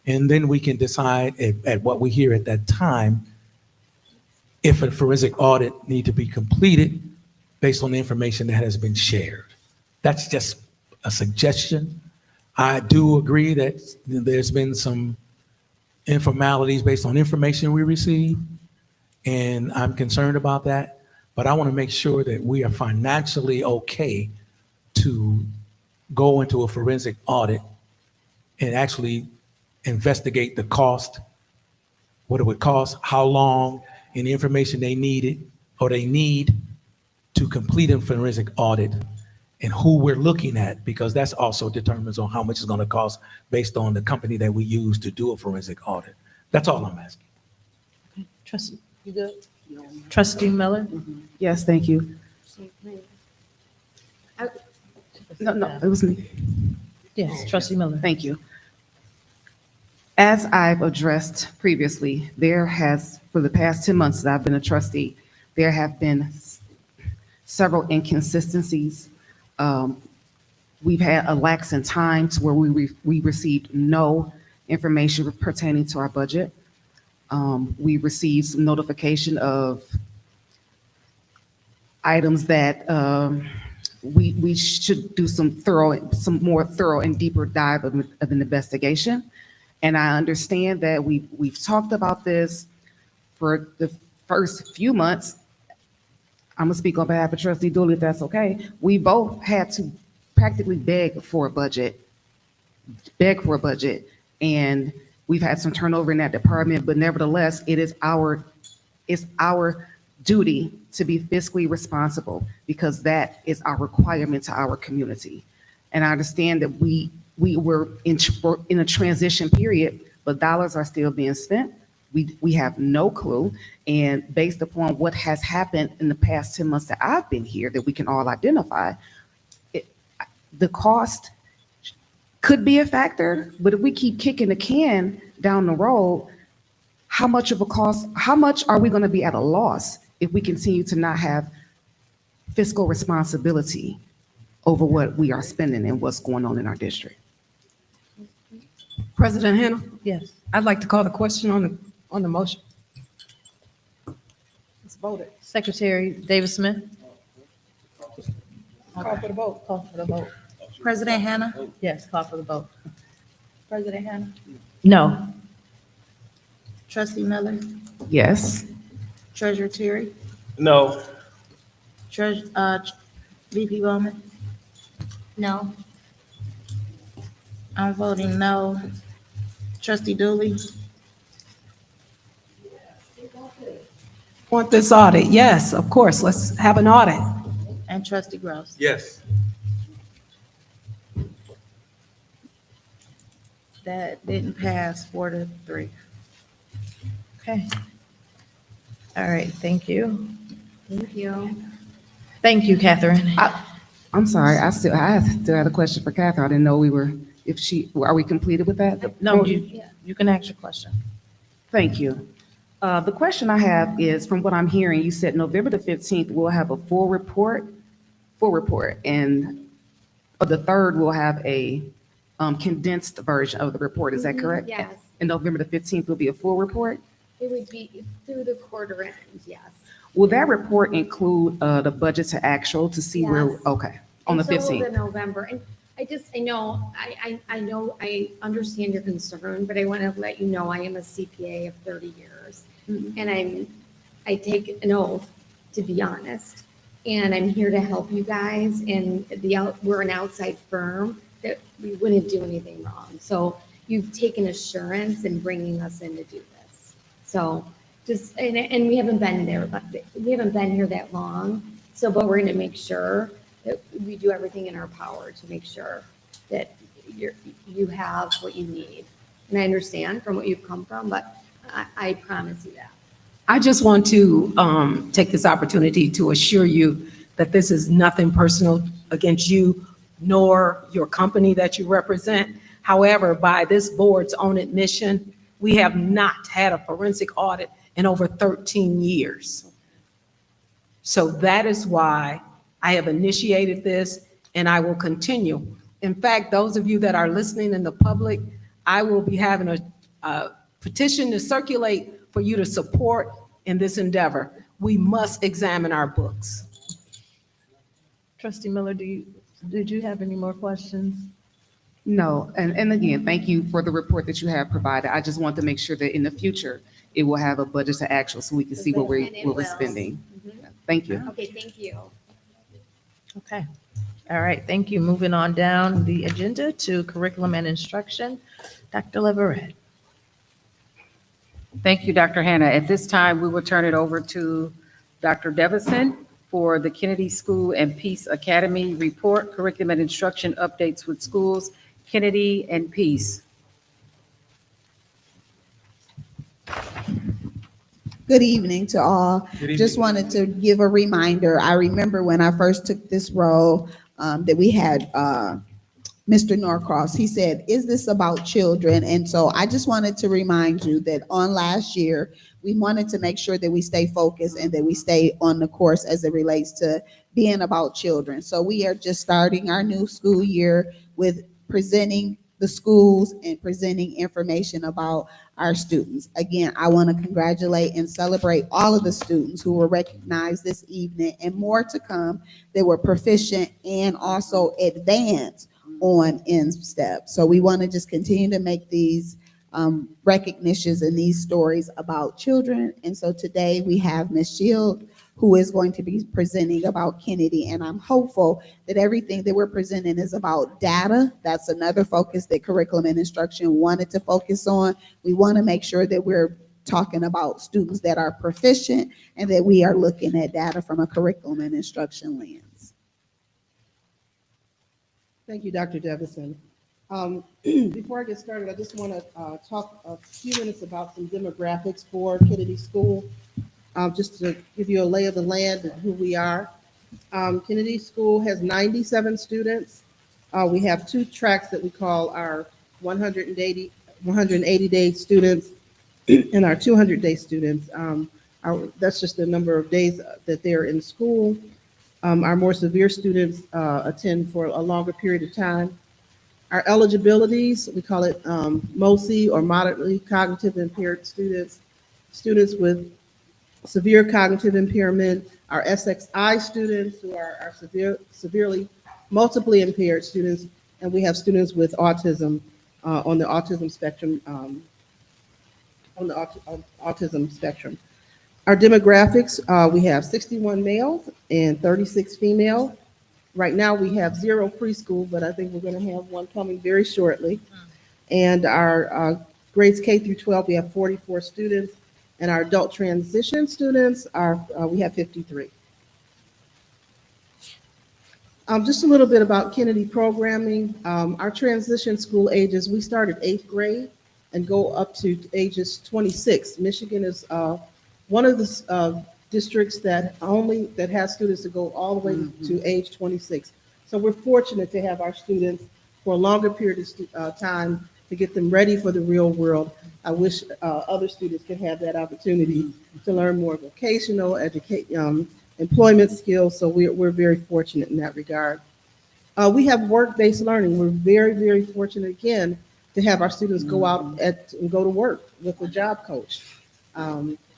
and then we can decide at what we hear at that time if a forensic audit need to be completed based on the information that has been shared. That's just a suggestion. I do agree that there's been some informalities based on information we receive, and I'm concerned about that. But I want to make sure that we are financially okay to go into a forensic audit and actually investigate the cost, what it would cost, how long, and the information they needed or they need to complete a forensic audit, and who we're looking at, because that's also determines on how much it's going to cost based on the company that we use to do a forensic audit. That's all I'm asking.
Trustee, you good? Trustee Miller?
Yes, thank you. No, it was me.
Yes, Trustee Miller.
Thank you. As I've addressed previously, there has, for the past 10 months that I've been a trustee, there have been several inconsistencies. We've had a lapse in time to where we received no information pertaining to our budget. We received some notification of items that we should do some more thorough and deeper dive of an investigation. And I understand that we've talked about this for the first few months. I'm gonna speak on behalf of Trustee Dooley, if that's okay. We both had to practically beg for a budget, and we've had some turnover in that department, but nevertheless, it's our duty to be fiscally responsible, because that is our requirement to our community. And I understand that we were in a transition period, but dollars are still being spent. We have no clue. And based upon what has happened in the past 10 months that I've been here, that we can all identify, the cost could be a factor, but if we keep kicking the can down the road, how much are we going to be at a loss if we continue to not have fiscal responsibility over what we are spending and what's going on in our district?
President Hannah,
Yes.
I'd like to call the question on the motion. Let's vote it.
Secretary Davis Smith?
Call for the vote.
Call for the vote.
President Hannah?
Yes, call for the vote.
President Hannah?
No.
Trustee Miller?
Yes.
Treasurer Terry?
No.
VP Bowman?
No.
I'm voting no. Trustee Dooley?
Want this audit? Yes, of course. Let's have an audit.
And Trustee Gross?
Yes.
That didn't pass 4-3.
Okay. All right, thank you.
Thank you.
Thank you, Catherine.
I'm sorry, I still had a question for Catherine. I didn't know are we completed with that?
No, you can ask your question.
Thank you. The question I have is, from what I'm hearing, you said November the 15th, we'll have a full report, and the 3rd, we'll have a condensed version of the report. Is that correct?
Yes.
And November the 15th will be a full report?
It would be through the quarter end, yes.
Will that report include the budget to actual to see where,
Yes.
okay, on the
Until
15th?
the November, and I know, I understand your concern, but I want to let you know I am a CPA of 30 years. And I take an oath, to be honest, and I'm here to help you guys, and we're an outside firm that we wouldn't do anything wrong. So you've taken assurance in bringing us in to do this. So and we haven't been there, but we haven't been here that long. So, but we're going to make sure that we do everything in our power to make sure that you have what you need. And I understand from what you've come from, but I promise you that.
I just want to take this opportunity to assure you that this is nothing personal against you nor your company that you represent. However, by this board's own admission, we have not had a forensic audit in over 13 years. So that is why I have initiated this, and I will continue. In fact, those of you that are listening in the public, I will be having a petition to circulate for you to support in this endeavor. We must examine our books.
Trustee Miller, do you Did you have any more questions?
No, and again, thank you for the report that you have provided. I just want to make sure that in the future, it will have a budget to actual so we can see what we're spending. Thank you.
Okay, thank you.
Okay. All right, thank you. Moving on down the agenda to curriculum and instruction. Dr. Leverett.
Thank you, Dr. Hannah. At this time, we will turn it over to Dr. Devison for the Kennedy School and Peace Academy report, curriculum and instruction updates with schools, Kennedy and Peace.
Good evening to all. Just wanted to give a reminder. I remember when I first took this role that we had Mr. Norcross. He said, "Is this about children?" And so I just wanted to remind you that on last year, we wanted to make sure that we stay focused and that we stay on the course as it relates to being about children. So we are just starting our new school year with presenting the schools and presenting information about our students. Again, I want to congratulate and celebrate all of the students who were recognized this evening and more to come that were proficient and also advanced on InStep. So we want to just continue to make these recognitions and these stories about children. And so today we have Ms. Shield, who is going to be presenting about Kennedy. And I'm hopeful that everything that we're presenting is about data. That's another focus that curriculum and instruction wanted to focus on. We want to make sure that we're talking about students that are proficient and that we are looking at data from a curriculum and instruction lens.
Thank you, Dr. Devison. Before I get started, I just want to talk a few minutes about some demographics for Kennedy School, just to give you a lay of the land and who we are. Kennedy School has 97 students. We have two tracks that we call our 180-day students and our 200-day students. That's just the number of days that they're in school. Our more severe students attend for a longer period of time. Our eligibilities, we call it MOSI, or moderately cognitive impaired students, students with severe cognitive impairment, our SXI students, who are our severely multiply impaired students, and we have students with autism on the autism spectrum. Autism spectrum. Our demographics, we have 61 males and 36 female. Right now we have 0 preschool, but I think we're going to have one coming very shortly. And our grades K through 12, we have 44 students, and our adult transition students are, we have 53. Just a little bit about Kennedy programming. Our transition school ages, we start at 8th grade and go up to ages 26. Michigan is one of the districts that has students that go all the way to age 26. So we're fortunate to have our students for a longer period of time to get them ready for the real world. I wish other students could have that opportunity to learn more vocational, employment skills. So we're very fortunate in that regard. We have work-based learning. We're very, very fortunate again to have our students go out and go to work with a job coach.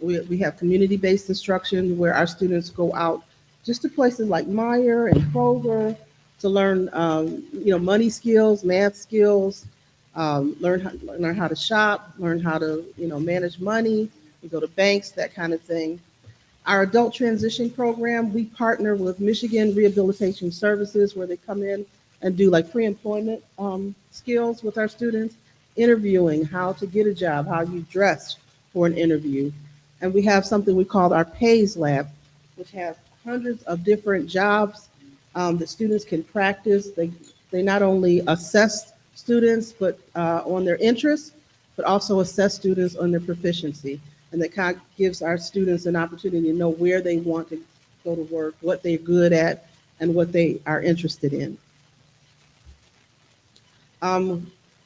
We have community-based instruction where our students go out just to places like Meijer and Kroger to learn, money skills, math skills, learn how to shop, learn how to, manage money. We go to banks, that kind of thing. Our adult transition program, we partner with Michigan Rehabilitation Services, where they come in and do like pre-employment skills with our students, interviewing, how to get a job, how you dress for an interview. And we have something we call our PAYS Lab, which has hundreds of different jobs that students can practice. They not only assess students but on their interests, but also assess students on their proficiency. And that kind of gives our students an opportunity to know where they want to go to work, what they're good at, and what they are interested in.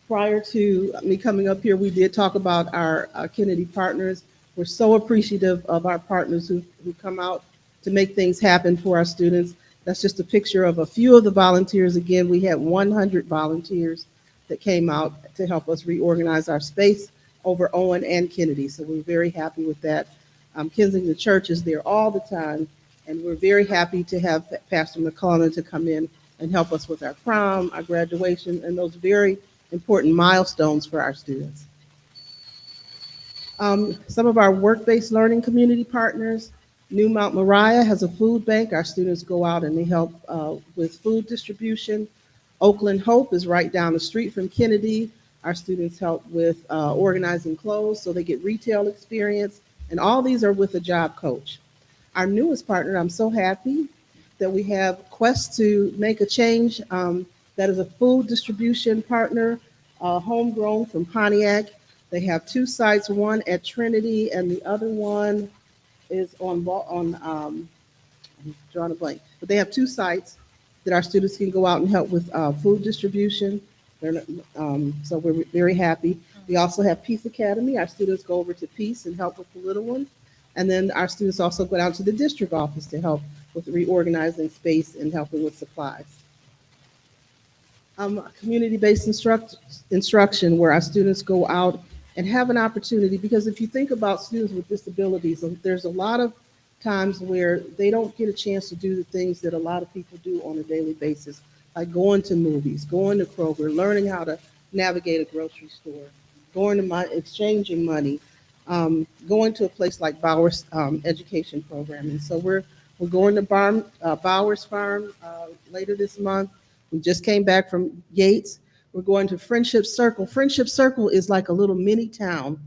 Prior to me coming up here, we did talk about our Kennedy partners. We're so appreciative of our partners who come out to make things happen for our students. That's just a picture of a few of the volunteers. Again, we had 100 volunteers that came out to help us reorganize our space over Owen and Kennedy. So we're very happy with that. Kensington Church is there all the time, and we're very happy to have Pastor McCullough to come in and help us with our prom, our graduation, and those very important milestones for our students. Some of our work-based learning community partners, New Mount Moriah has a food bank. Our students go out and they help with food distribution. Oakland Hope is right down the street from Kennedy. Our students help with organizing clothes so they get retail experience. And all these are with a job coach. Our newest partner, I'm so happy that we have Quest to Make a Change. That is a food distribution partner, homegrown from Pontiac. They have two sites, one at Trinity and the other one is I'm drawing a blank. But they have two sites that our students can go out and help with food distribution. So we're very happy. We also have Peace Academy. Our students go over to Peace and help with the little ones. And then our students also go down to the district office to help with reorganizing space and helping with supplies. Community-based instruction where our students go out and have an opportunity, because if you think about students with disabilities, there's a lot of times where they don't get a chance to do the things that a lot of people do on a daily basis, like going to movies, going to Kroger, learning how to navigate a grocery store, going to exchanging money, going to a place like Bowers Education Program. And so we're going to Bowers Farm later this month. We just came back from Yates. We're going to Friendship Circle. Friendship Circle is like a little mini town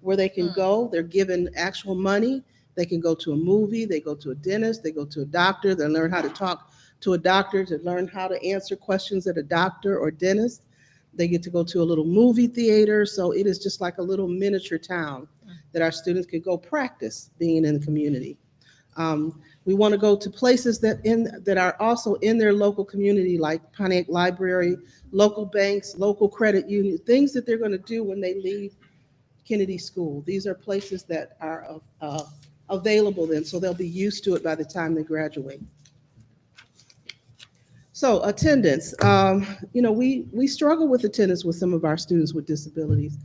where they can go. They're given actual money. They can go to a movie. They go to a dentist. They go to a doctor. They learn how to talk to a doctor, to learn how to answer questions at a doctor or dentist. They get to go to a little movie theater. So it is just like a little miniature town that our students can go practice being in the community. We want to go to places that are also in their local community, like Pontiac Library, local banks, local credit union, things that they're going to do when they leave Kennedy School. These are places that are available then, so they'll be used to it by the time they graduate. So attendance, we struggle with attendance with some of our students with disabilities.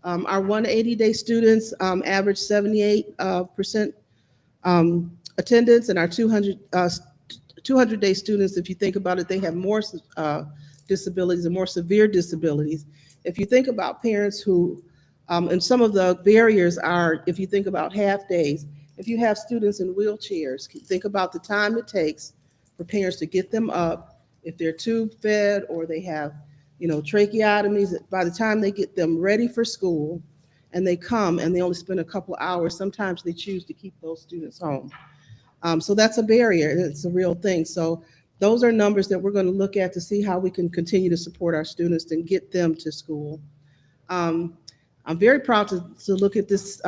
Our 180-day students average 78% attendance, and our 200-day students, if you think about it, they have more disabilities and more severe disabilities. If you think about parents who, and some of the barriers are, if you think about half days, if you have students in wheelchairs, think about the time it takes for parents to get them up, if they're tube fed or they have, tracheotomies, by the time they get them ready for school and they come and they only spend a couple hours, sometimes they choose to keep those students home. So that's a barrier. It's a real thing. So those are numbers that we're going to look at to see how we can continue to support our students and get them to school. I'm very proud to look at this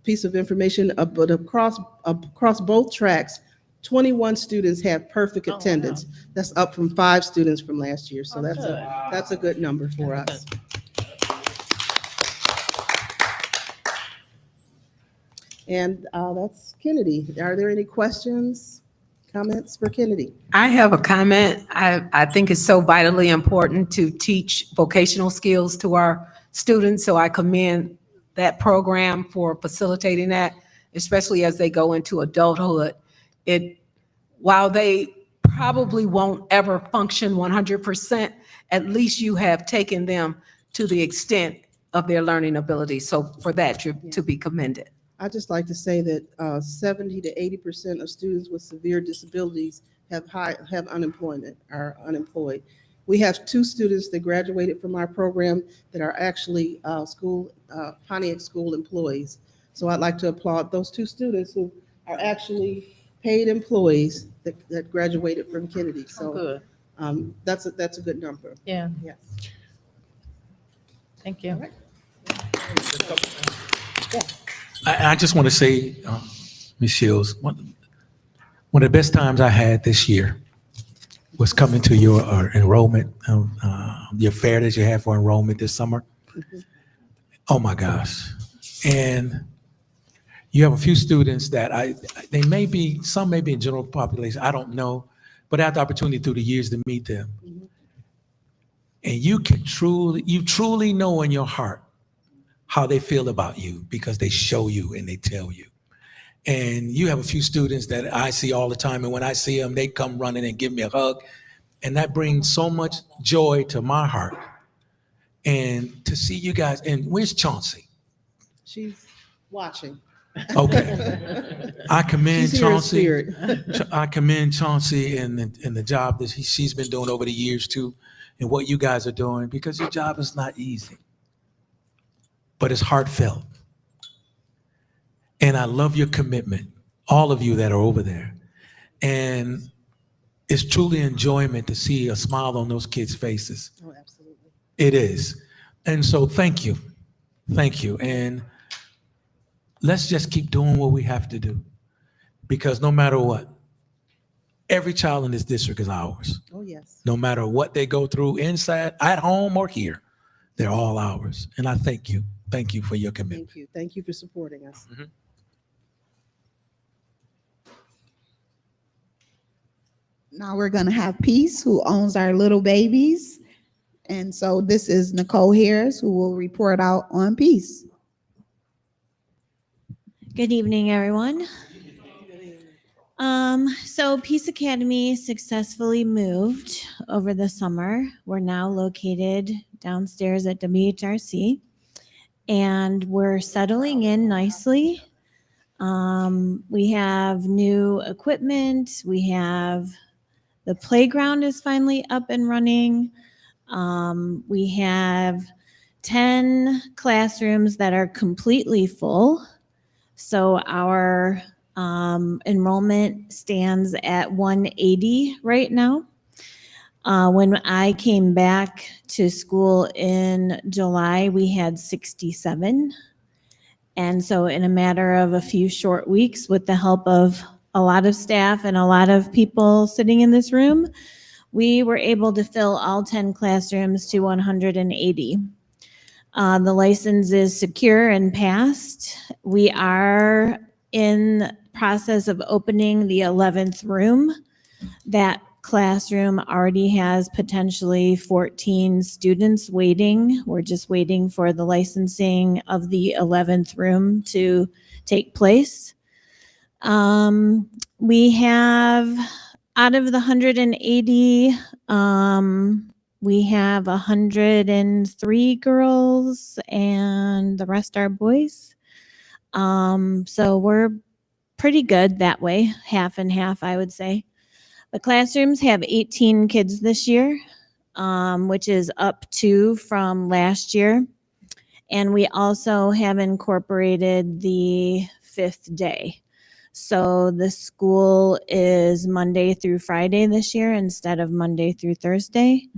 piece of information, but across both tracks, 21 students had perfect attendance. Wow. That's up from 5 students from last year. So that's a good number for us. And that's Kennedy. Are there any questions, comments for Kennedy?
I have a comment. I think it's so vitally important to teach vocational skills to our students. So I commend that program for facilitating that, especially as they go into adulthood. While they probably won't ever function 100%, at least you have taken them to the extent of their learning ability. So for that, you're to be commended.
I'd just like to say that 70 to 80% of students with severe disabilities have unemployment, are unemployed. We have 2 students that graduated from our program that are actually Pontiac school employees. So I'd like to applaud those 2 students who are actually paid employees that graduated from Kennedy. So
good.
That's a good number.
Yeah.
Yes.
Thank you.
I just want to say, Ms. Shields, one of the best times I had this year was coming to your enrollment, your fair that you had for enrollment this summer. Mm-hmm. Oh my gosh. And you have a few students that some may be in general population, I don't know, but I had the opportunity through the years to meet them. Mm-hmm. And you truly know in your heart how they feel about you because they show you and they tell you. And you have a few students that I see all the time, and when I see them, they come running and give me a hug. And that brings so much joy to my heart. And to see you guys, and where's Chauncey?
She's watching.
Okay. I commend
She's here in
Chauncey.
spirit.
I commend Chauncey and the job that she's been doing over the years too, and what you guys are doing, because your job is not easy, but it's heartfelt. And I love your commitment, all of you that are over there. And it's truly enjoyment to see a smile on those kids' faces.
Oh, absolutely.
It is. And so thank you. Thank you. And let's just keep doing what we have to do, because no matter what, every child in this district is ours.
Oh, yes.
No matter what they go through inside, at home, or here, they're all ours. And I thank you. Thank you for your commitment.
Thank you. Thank you for supporting us.
Mhm.
Now we're going to have Peace, who owns our little babies. And so this is Nicole Harris, who will report out on Peace.
Good evening, everyone. So Peace Academy successfully moved over the summer. We're now located downstairs at WHRC, and we're settling in nicely. We have new equipment. We have the playground is finally up and running. We have 10 classrooms that are completely full. So our enrollment stands at 180 right now. When I came back to school in July, we had 67. And so in a matter of a few short weeks, with the help of a lot of staff and a lot of people sitting in this room, we were able to fill all 10 classrooms to 180. The license is secure and passed. We are in process of opening the 11th room. That classroom already has potentially 14 students waiting. We're just waiting for the licensing of the 11th room to take place. We have, out of the 180, we have 103 girls and the rest are boys. So we're pretty good that way, half and half, I would say. The classrooms have 18 kids this year, which is up 2 from last year. And we also have incorporated the 5th day. So the school is Monday through Friday this year instead of Monday through Thursday.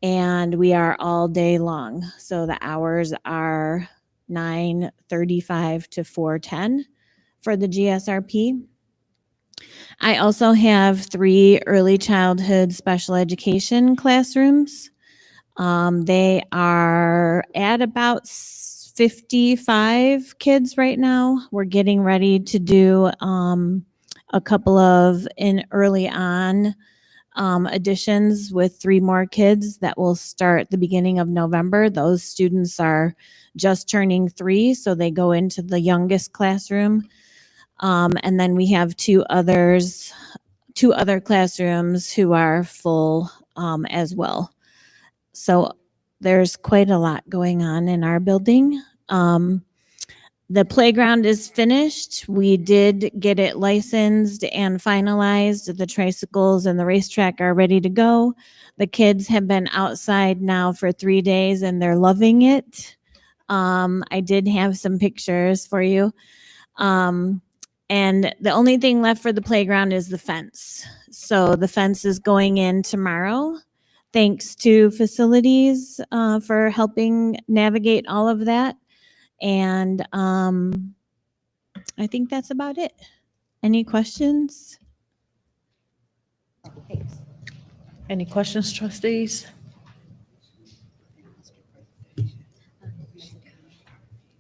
And we are all day long. So the hours are 9:35 to 4:10 for the GSRP. I also have 3 early childhood special education classrooms. They are at about 55 kids right now. We're getting ready to do a couple of in early on additions with 3 more kids that will start the beginning of November. Those students are just turning 3, so they go into the youngest classroom. And then we have 2 other classrooms who are full as well. So there's quite a lot going on in our building. The playground is finished. We did get it licensed and finalized. The tricycles and the racetrack are ready to go. The kids have been outside now for 3 days and they're loving it. I did have some pictures for you. And the only thing left for the playground is the fence. So the fence is going in tomorrow. Thanks to facilities for helping navigate all of that. And I think that's about it. Any questions?
Any questions, trustees?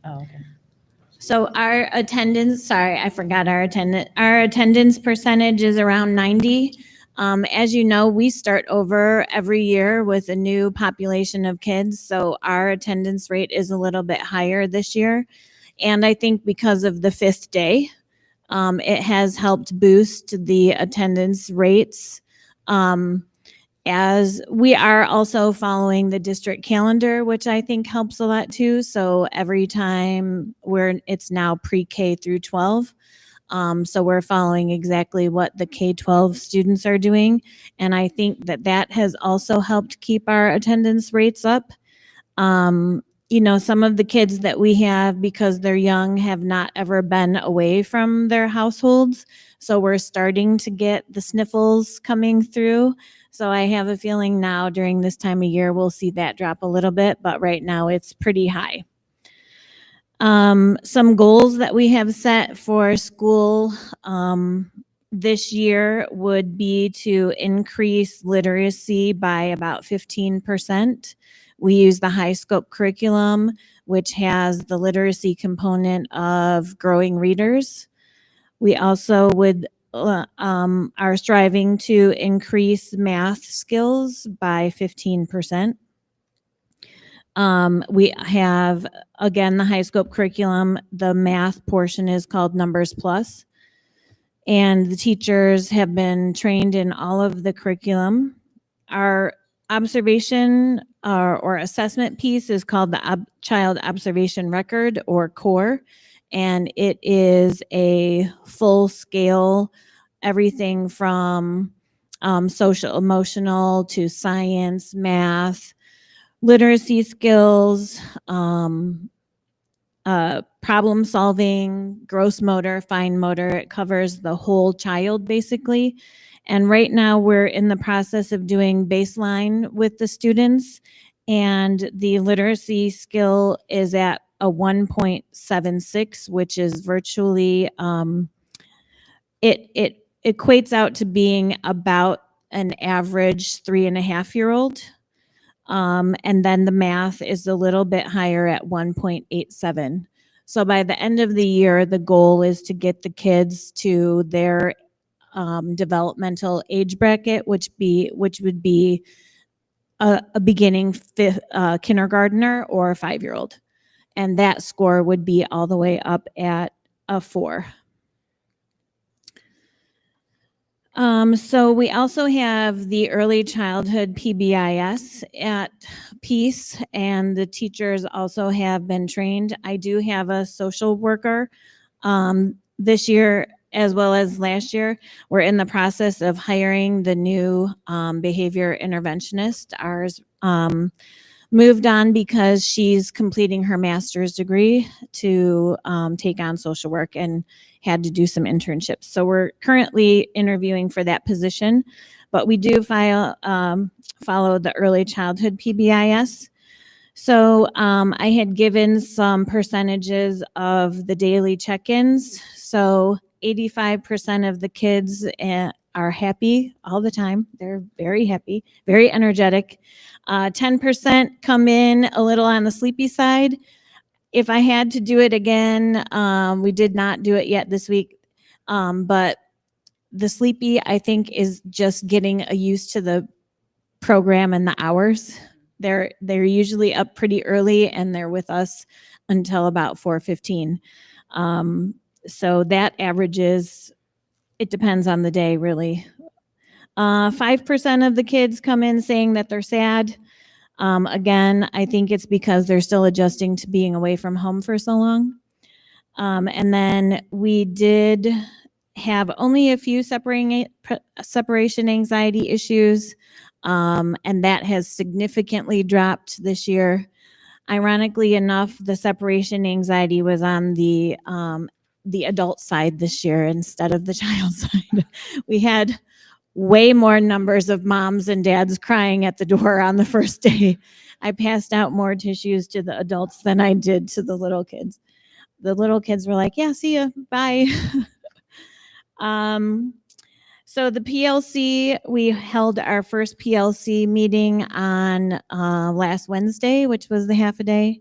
Oh, okay.
So our attendance, sorry, I forgot our attendance. Our attendance percentage is around 90. As you know, we start over every year with a new population of kids. So our attendance rate is a little bit higher this year. And I think because of the 5th day, it has helped boost the attendance rates. as we are also following the district calendar, which I think helps a lot too. So every time it's now pre-K through 12. So we're following exactly what the K-12 students are doing. And I think that has also helped keep our attendance rates up. Some of the kids that we have, because they're young, have not ever been away from their households. So we're starting to get the sniffles coming through. So I have a feeling now during this time of year, we'll see that drop a little bit, but right now it's pretty high. Some goals that we have set for school this year would be to increase literacy by about 15%. We use the high scope curriculum, which has the literacy component of growing readers. We also are striving to increase math skills by 15%. We have, again, the high scope curriculum. The math portion is called Numbers Plus. And the teachers have been trained in all of the curriculum. Our observation or assessment piece is called the Child Observation Record, or CORE. And it is a full scale, everything from social emotional to science, math, literacy skills, problem solving, gross motor, fine motor. It covers the whole child basically. And right now we're in the process of doing baseline with the students, and the literacy skill is at a 1.76, which is virtually, it equates out to being about an average 3.5-year-old. And then the math is a little bit higher at 1.87. So by the end of the year, the goal is to get the kids to their developmental age bracket, which would be a beginning kindergartner or a 5-year-old. And that score would be all the way up at a 4. So we also have the early childhood PBIS at Peace, and the teachers also have been trained. I do have a social worker this year as well as last year. We're in the process of hiring the new behavior interventionist. Ours moved on because she's completing her master's degree to take on social work and had to do some internships. So we're currently interviewing for that position, but we do follow the early childhood PBIS. So I had given some percentages of the daily check-ins. So 85% of the kids are happy all the time. They're very happy, very energetic. 10% come in a little on the sleepy side. If I had to do it again, we did not do it yet this week, but the sleepy, I think, is just getting used to the program and the hours. They're usually up pretty early, and they're with us until about 4:15. So that averages, it depends on the day, really. 5% of the kids come in saying that they're sad. Again, I think it's because they're still adjusting to being away from home for so long. And then we did have only a few separation anxiety issues, and that has significantly dropped this year. Ironically enough, the separation anxiety was on the adult side this year instead of the child side. We had way more numbers of moms and dads crying at the door on the first day. I passed out more tissues to the adults than I did to the little kids. The little kids were like, yeah, see ya, bye. So the PLC, we held our first PLC meeting on last Wednesday, which was the half a day.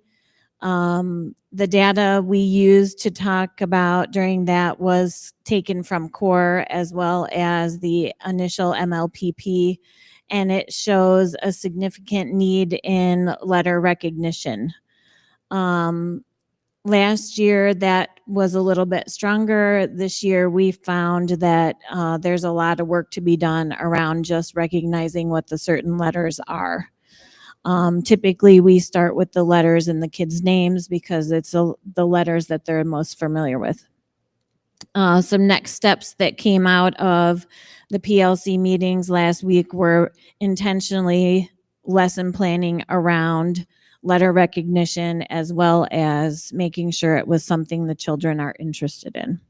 The data we used to talk about during that was taken from CORE as well as the initial MLPP, and it shows a significant need in letter recognition. Last year, that was a little bit stronger. This year, we found that there's a lot of work to be done around just recognizing what the certain letters are. Typically, we start with the letters in the kids' names because it's the letters that they're most familiar with. Some next steps that came out of the PLC meetings last week were intentionally lesson planning around letter recognition, as well as making sure it was something the children are interested in.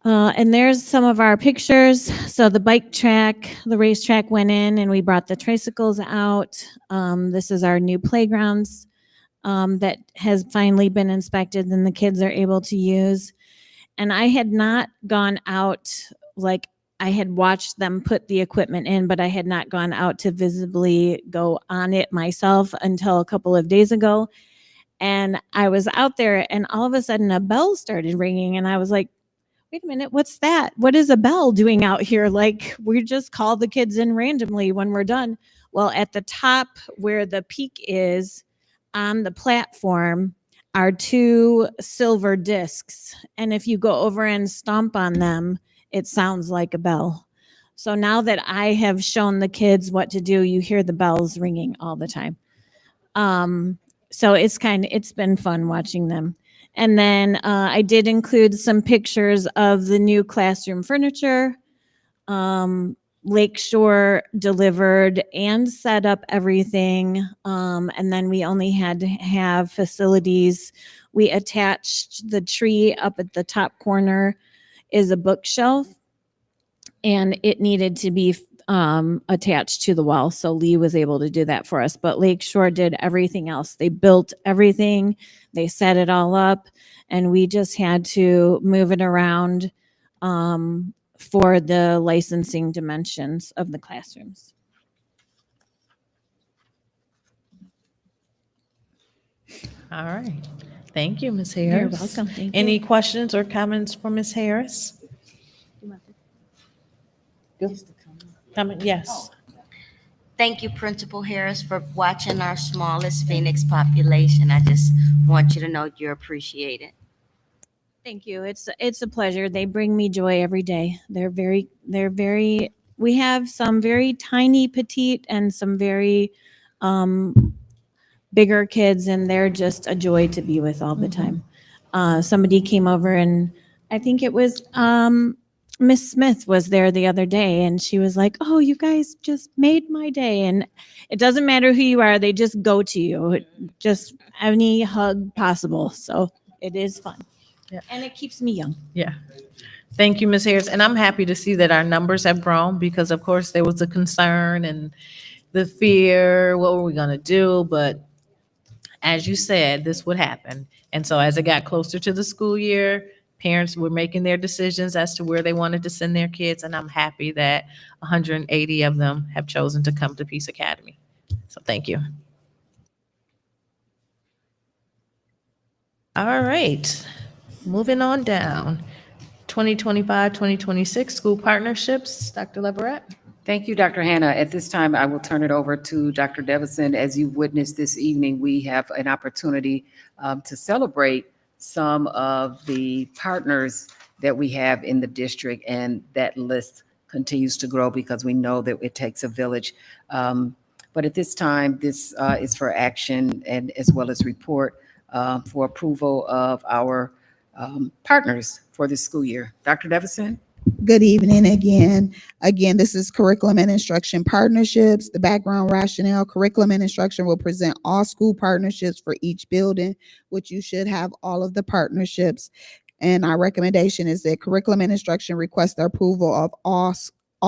And there's some of our pictures. So the bike track, the racetrack went in and we brought the tricycles out. This is our new playgrounds that has finally been inspected and the kids are able to use. And I had not gone out, like I had watched them put the equipment in, but I had not gone out to visibly go on it myself until a couple of days ago. And I was out there and all of a sudden a bell started ringing and I was like, wait a minute, what's that? What is a bell doing out here? Like we just call the kids in randomly when we're done. Well, at the top where the peak is on the platform are two silver discs. And if you go over and stomp on them, it sounds like a bell. So now that I have shown the kids what to do, you hear the bells ringing all the time. So it's been fun watching them. And then I did include some pictures of the new classroom furniture. Lakeshore delivered and set up everything. And then we only had to have facilities. We attached the tree up at the top corner is a bookshelf and it needed to be attached to the wall. So Lee was able to do that for us, but Lakeshore did everything else. They built everything, they set it all up, and we just had to move it around for the licensing dimensions of the classrooms.
All right. Thank you, Ms. Harris.
You're welcome. Thank
Any
you.
questions or comments for Ms. Harris? Comment, yes.
Thank you, Principal Harris, for watching our smallest Phoenix population. I just want you to know you're appreciated.
Thank you. It's a pleasure. They bring me joy every day. They're very, we have some very tiny petite and some very bigger kids, and they're just a joy to be with all the time. Somebody came over and I think it was Miss Smith was there the other day and she was like, oh, you guys just made my day. And it doesn't matter who you are, they just go to you. Just any hug possible. So it is fun.
Yeah.
And it keeps me young.
Yeah. Thank you, Ms. Harris. And I'm happy to see that our numbers have grown because of course there was a concern and the fear, what were we going to do? But as you said, this would happen. And so as it got closer to the school year, parents were making their decisions as to where they wanted to send their kids. And I'm happy that 180 of them have chosen to come to Peace Academy. So thank you. All right, moving on down. 2025, 2026 school partnerships. Dr. Leverett.
Thank you, Dr. Hannah. At this time, I will turn it over to Dr. Devison. As you've witnessed this evening, we have an opportunity to celebrate some of the partners that we have in the district, and that list continues to grow because we know that it takes a village. But at this time, this is for action and as well as report for approval of our partners for this school year. Dr. Devison?
Good evening again. Again, this is Curriculum and Instruction Partnerships. The background rationale, Curriculum and Instruction will present all school partnerships for each building, which you should have all of the partnerships. And our recommendation is that Curriculum and Instruction request the approval of all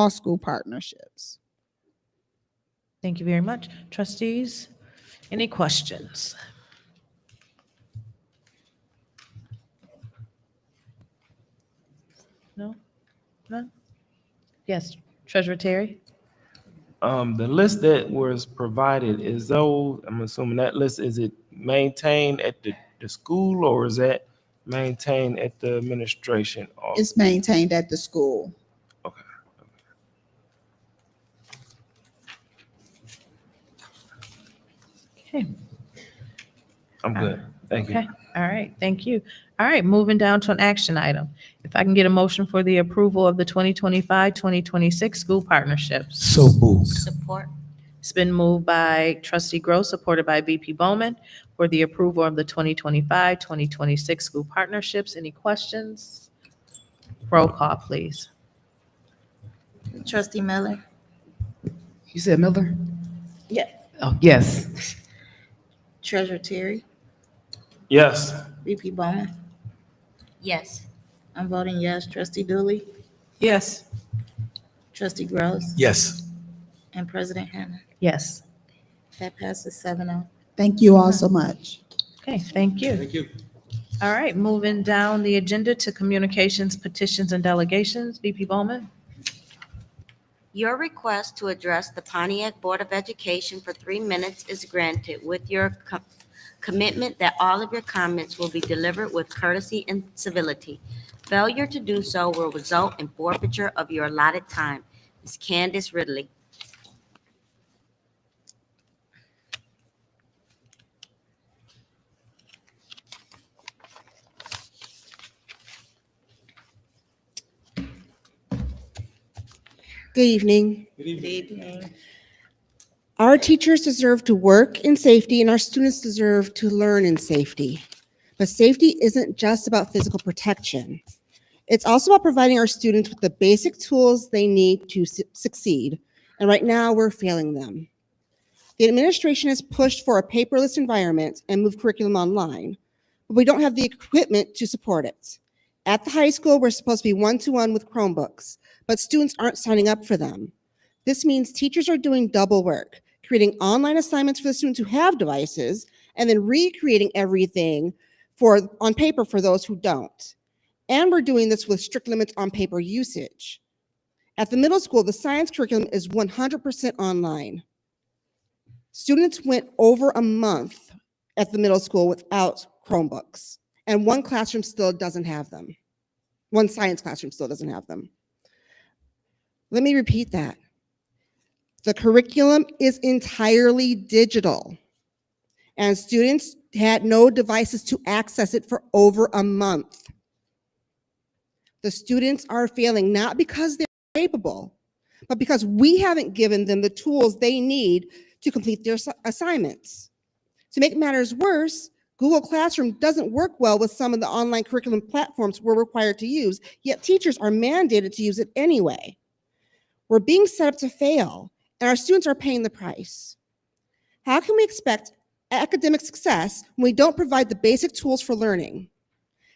school partnerships.
Thank you very much. Trustees, any questions? No? None? Yes, Treasurer Terry?
The list that was provided is though, I'm assuming that list, is it maintained at the school or is that maintained at the administration?
It's maintained at the school.
Okay.
Okay.
I'm good. Thank you.
Okay, all right, thank you. All right, moving down to an action item. If I can get a motion for the approval of the 2025-2026 school partnerships.
So moved.
Support.
It's been moved by trustee Gross, supported by VP Bowman, for the approval of the 2025-2026 school partnerships. Any questions? Roll call, please.
Trustee Miller?
You said Miller?
Yes.
Oh, yes.
Treasurer Terry?
Yes.
VP Bowman?
Yes.
I'm voting yes. Trustee Dooley?
Yes.
Trustee Gross?
Yes.
And President Hannah?
Yes.
That passes 7-0.
Thank you all so much.
Okay, thank you.
Thank you.
All right, moving down the agenda to communications, petitions, and delegations. VP Bowman?
Your request to address the Pontiac Board of Education for 3 minutes is granted with your commitment that all of your comments will be delivered with courtesy and civility. Failure to do so will result in forfeiture of your allotted time. Ms. Candace Ridley.
Good evening.
Good evening.
Our teachers deserve to work in safety and our students deserve to learn in safety. But safety isn't just about physical protection. It's also about providing our students with the basic tools they need to succeed. And right now we're failing them. The administration has pushed for a paperless environment and moved curriculum online, but we don't have the equipment to support it. At the high school, we're supposed to be one-to-one with Chromebooks, but students aren't signing up for them. This means teachers are doing double work, creating online assignments for the students who have devices, and then recreating everything on paper for those who don't. And we're doing this with strict limits on paper usage. At the middle school, the science curriculum is 100% online. Students went over a month at the middle school without Chromebooks, and one classroom still doesn't have them. One science classroom still doesn't have them. Let me repeat that. The curriculum is entirely digital, and students had no devices to access it for over a month. The students are failing not because they're capable, but because we haven't given them the tools they need to complete their assignments. To make matters worse, Google Classroom doesn't work well with some of the online curriculum platforms we're required to use, yet teachers are mandated to use it anyway. We're being set up to fail, and our students are paying the price. How can we expect academic success when we don't provide the basic tools for learning?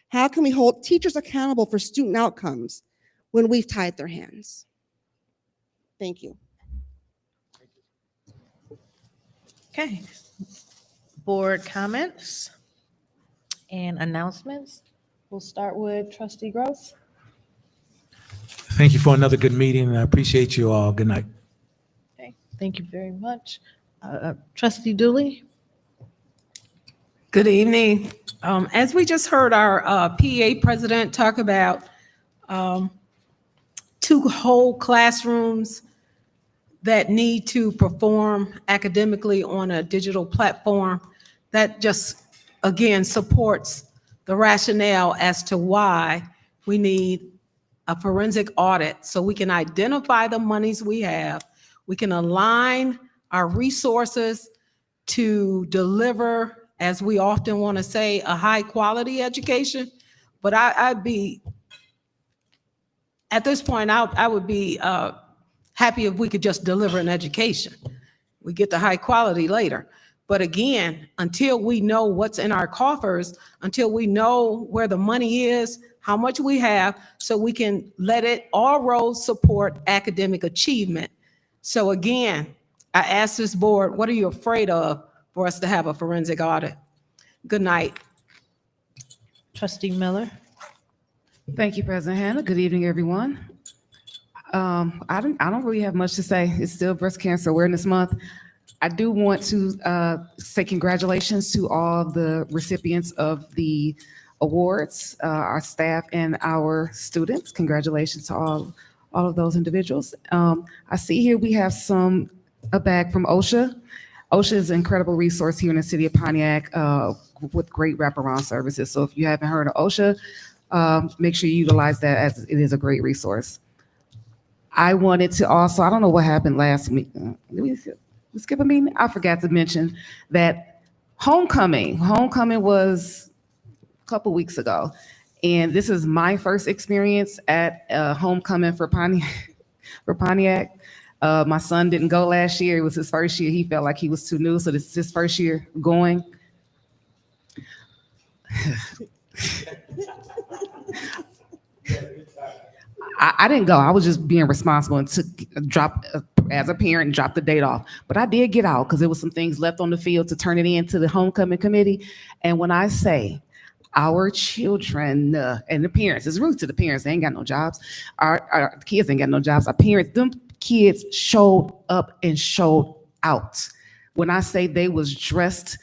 How can we hold teachers accountable for student outcomes when we've tied their hands? Thank you.
Okay. Board comments and announcements. We'll start with trustee Gross.
Thank you for another good meeting, and I appreciate you all. Good night.
Okay, thank you very much. Trustee Dooley?
Good evening. As we just heard our PEA president talk about 2 whole classrooms that need to perform academically on a digital platform, that just, again, supports the rationale as to why we need a forensic audit so we can identify the monies we have, we can align our resources to deliver, as we often want to say, a high quality education. But I'd be, at this point, I would be happy if we could just deliver an education. We get the high quality later. But again, until we know what's in our coffers, until we know where the money is, how much we have, so we can let it, all roads support academic achievement. So again, I ask this board, what are you afraid of for us to have a forensic audit? Good night.
Trustee Miller?
Thank you, President Hannah. Good evening, everyone. I don't really have much to say. It's still Breast Cancer Awareness Month. I do want to say congratulations to all the recipients of the awards, our staff and our students. Congratulations to all of those individuals. I see here we have a bag from OSHA. OSHA is an incredible resource here in the city of Pontiac with great wraparound services. So if you haven't heard of OSHA, make sure you utilize that, as it is a great resource. I wanted to also, I don't know what happened last week. Did we skip a meeting? I forgot to mention that homecoming was a couple weeks ago. And this is my first experience at homecoming for Pontiac. My son didn't go last year. It was his first year. He felt like he was too new. So this is his first year going. I didn't go. I was just being responsible and as a parent, drop the date off. But I did get out because there was some things left on the field to turn it in to the homecoming committee. And when I say our children and the parents, it's really to the parents, they ain't got no jobs. Our kids ain't got no jobs. Our parents, them kids showed up and showed out. When I say they was dressed.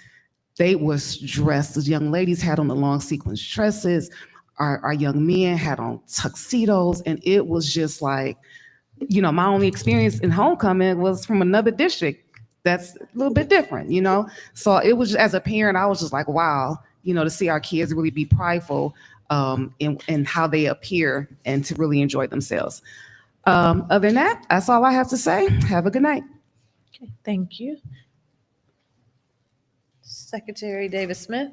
The young ladies had on the long sequence dresses. Our young men had on tuxedos, and it was just like, my only experience in homecoming was from another district that's a little bit different, So it was, as a parent, I was just like, wow, to see our kids really be prideful in how they appear and to really enjoy themselves. Other than that, that's all I have to say. Have a good night.
Okay, thank you. Secretary Davis Smith.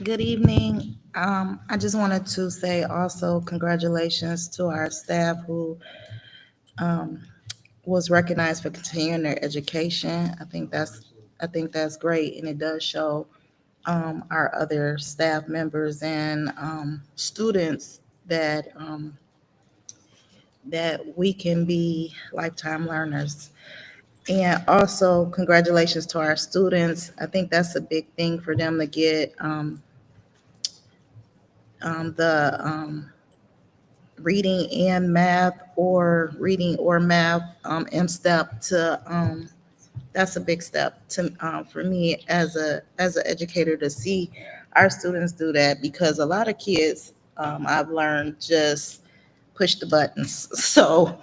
Good evening. I just wanted to say also congratulations to our staff who was recognized for continuing their education. I think that's great, and it does show our other staff members and students that we can be lifetime learners. And also, congratulations to our students. I think that's a big thing for them to get the reading and math, or reading or math in step to. That's a big step to for me as an educator to see our students do that, because a lot of kids I've learned just push the buttons. So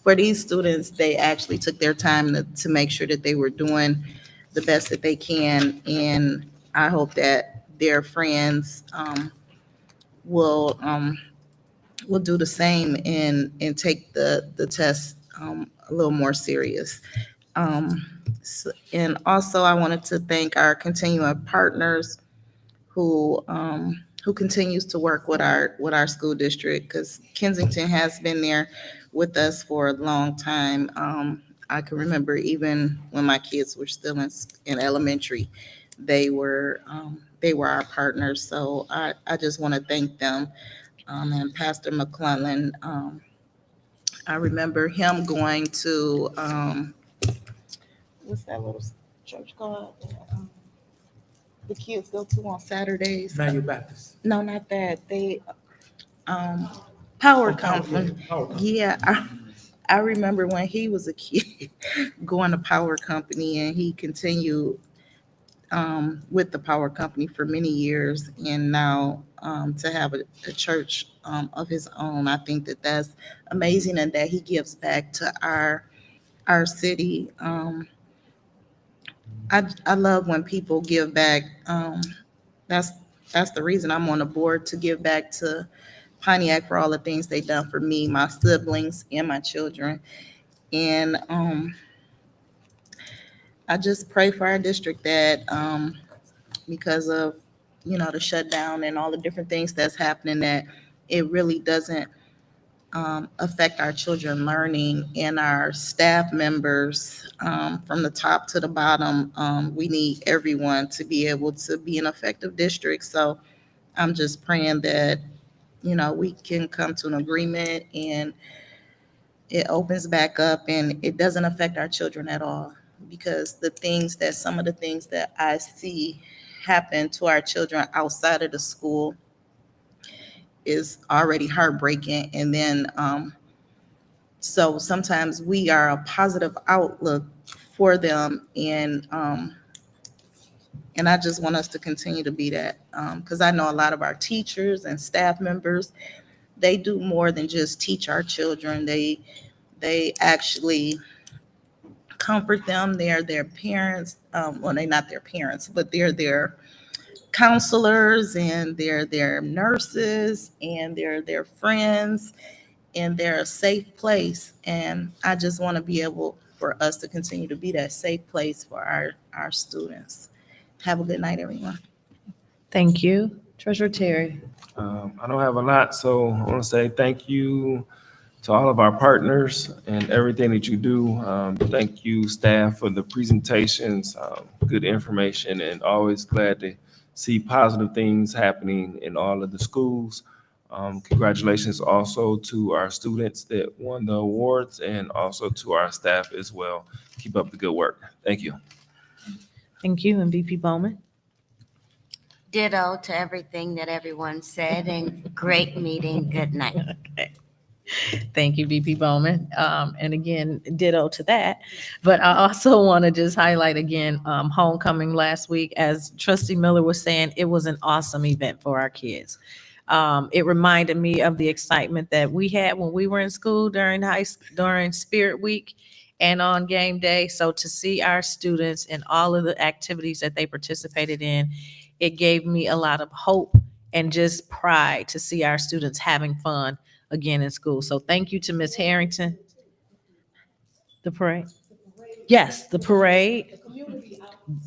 for these students, they actually took their time to make sure that they were doing the best that they can. And I hope that their friends will do the same and take the test a little more serious. And also, I wanted to thank our continuing partners who continues to work with our school district, because Kensington has been there with us for a long time. I can remember even when my kids were still in elementary, they were our partners. So I just want to thank them. And Pastor McClellan, I remember him going to what's that little church called? The kids go to on Saturdays.
Now you're Baptist.
No, not that. They Power Company. Yeah, I remember when he was a kid going to Power Company, and he continued with the Power Company for many years, and now to have a church of his own. I think that that's amazing, and that he gives back to our city. I love when people give back. That's the reason I'm on the board, to give back to Pontiac for all the things they've done for me, my siblings, and my children. And I just pray for our district that because of the shutdown and all the different things that's happening, that it really doesn't affect our children learning and our staff members from the top to the bottom. We need everyone to be able to be an effective district. So I'm just praying that we can come to an agreement and it opens back up and it doesn't affect our children at all. Because some of the things that I see happen to our children outside of the school is already heartbreaking. And then so sometimes we are a positive outlook for them, and I just want us to continue to be that, because I know a lot of our teachers and staff members, they do more than just teach our children. They actually comfort them. They're their parents. Well, they're not their parents, but they're their counselors, and they're their nurses, and they're their friends, and they're a safe place. And I just want to be able for us to continue to be that safe place for our students. Have a good night, everyone.
Thank you. Treasurer Terry.
I don't have a lot, so I want to say thank you to all of our partners and everything that you do. Thank you, staff, for the presentations, good information, and always glad to see positive things happening in all of the schools. Congratulations also to our students that won the awards, and also to our staff as well. Keep up the good work. Thank you.
Thank you. And VP Bowman.
Ditto to everything that everyone said, and great meeting. Good night.
Okay. Thank you, VP Bowman. And again, ditto to that. But I also want to just highlight again, homecoming last week. As Trustee Miller was saying, it was an awesome event for our kids. It reminded me of the excitement that we had when we were in school during Spirit Week and on game day. So to see our students and all of the activities that they participated in, it gave me a lot of hope and just pride to see our students having fun again in school. So thank you to Ms. Harrington. The parade? Yes, the parade.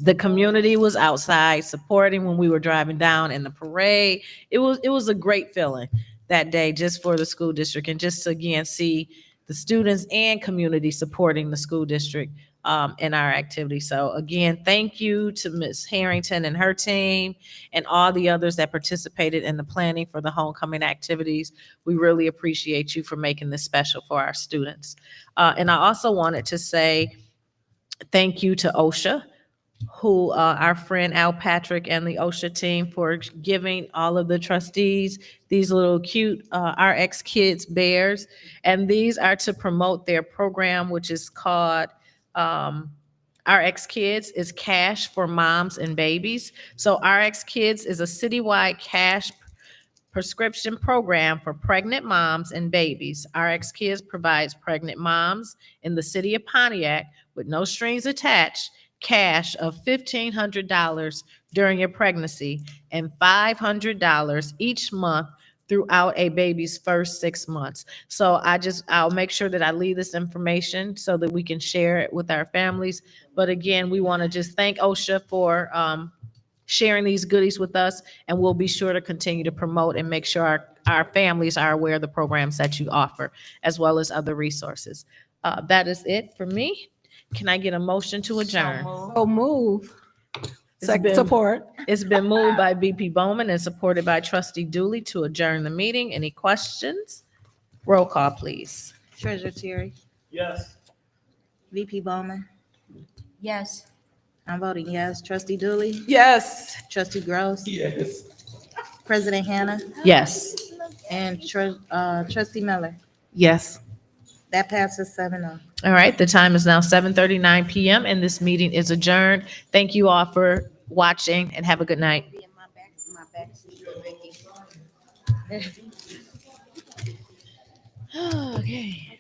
The community was outside supporting when we were driving down in the parade. It was a great feeling that day just for the school district, and just to again see the students and community supporting the school district in our activity. So again, thank you to Ms. Harrington and her team and all the others that participated in the planning for the homecoming activities. We really appreciate you for making this special for our students. And I also wanted to say thank you to OSHA, who our friend Al Patrick and the OSHA team, for giving all of the trustees these little cute RX Kids bears. And these are to promote their program, which is called RX Kids is Cash for Moms and Babies. So RX Kids is a citywide cash prescription program for pregnant moms and babies. RX Kids provides pregnant moms in the city of Pontiac with no strings attached cash of $1,500 during your pregnancy and $500 each month throughout a baby's first 6 months. So I'll make sure that I leave this information so that we can share it with our families. But again, we want to just thank OSHA for sharing these goodies with us, and we'll be sure to continue to promote and make sure our families are aware of the programs that you offer, as well as other resources. That is it for me. Can I get a motion to adjourn?
So move.
It's
Support.
It's been moved by VP Bowman and supported by Trustee Dooley to adjourn the meeting. Any questions? Roll call, please.
Treasurer Terry,
Yes.
VP Bowman.
Yes.
I'm voting yes. Trustee Dooley,
Yes.
Trustee Gross,
Yes.
President Hannah,
Yes.
and Trustee Miller.
Yes.
That passes 7-0.
All right, the time is now 7:39 PM and this meeting is adjourned. Thank you all for watching and have a good night. Okay.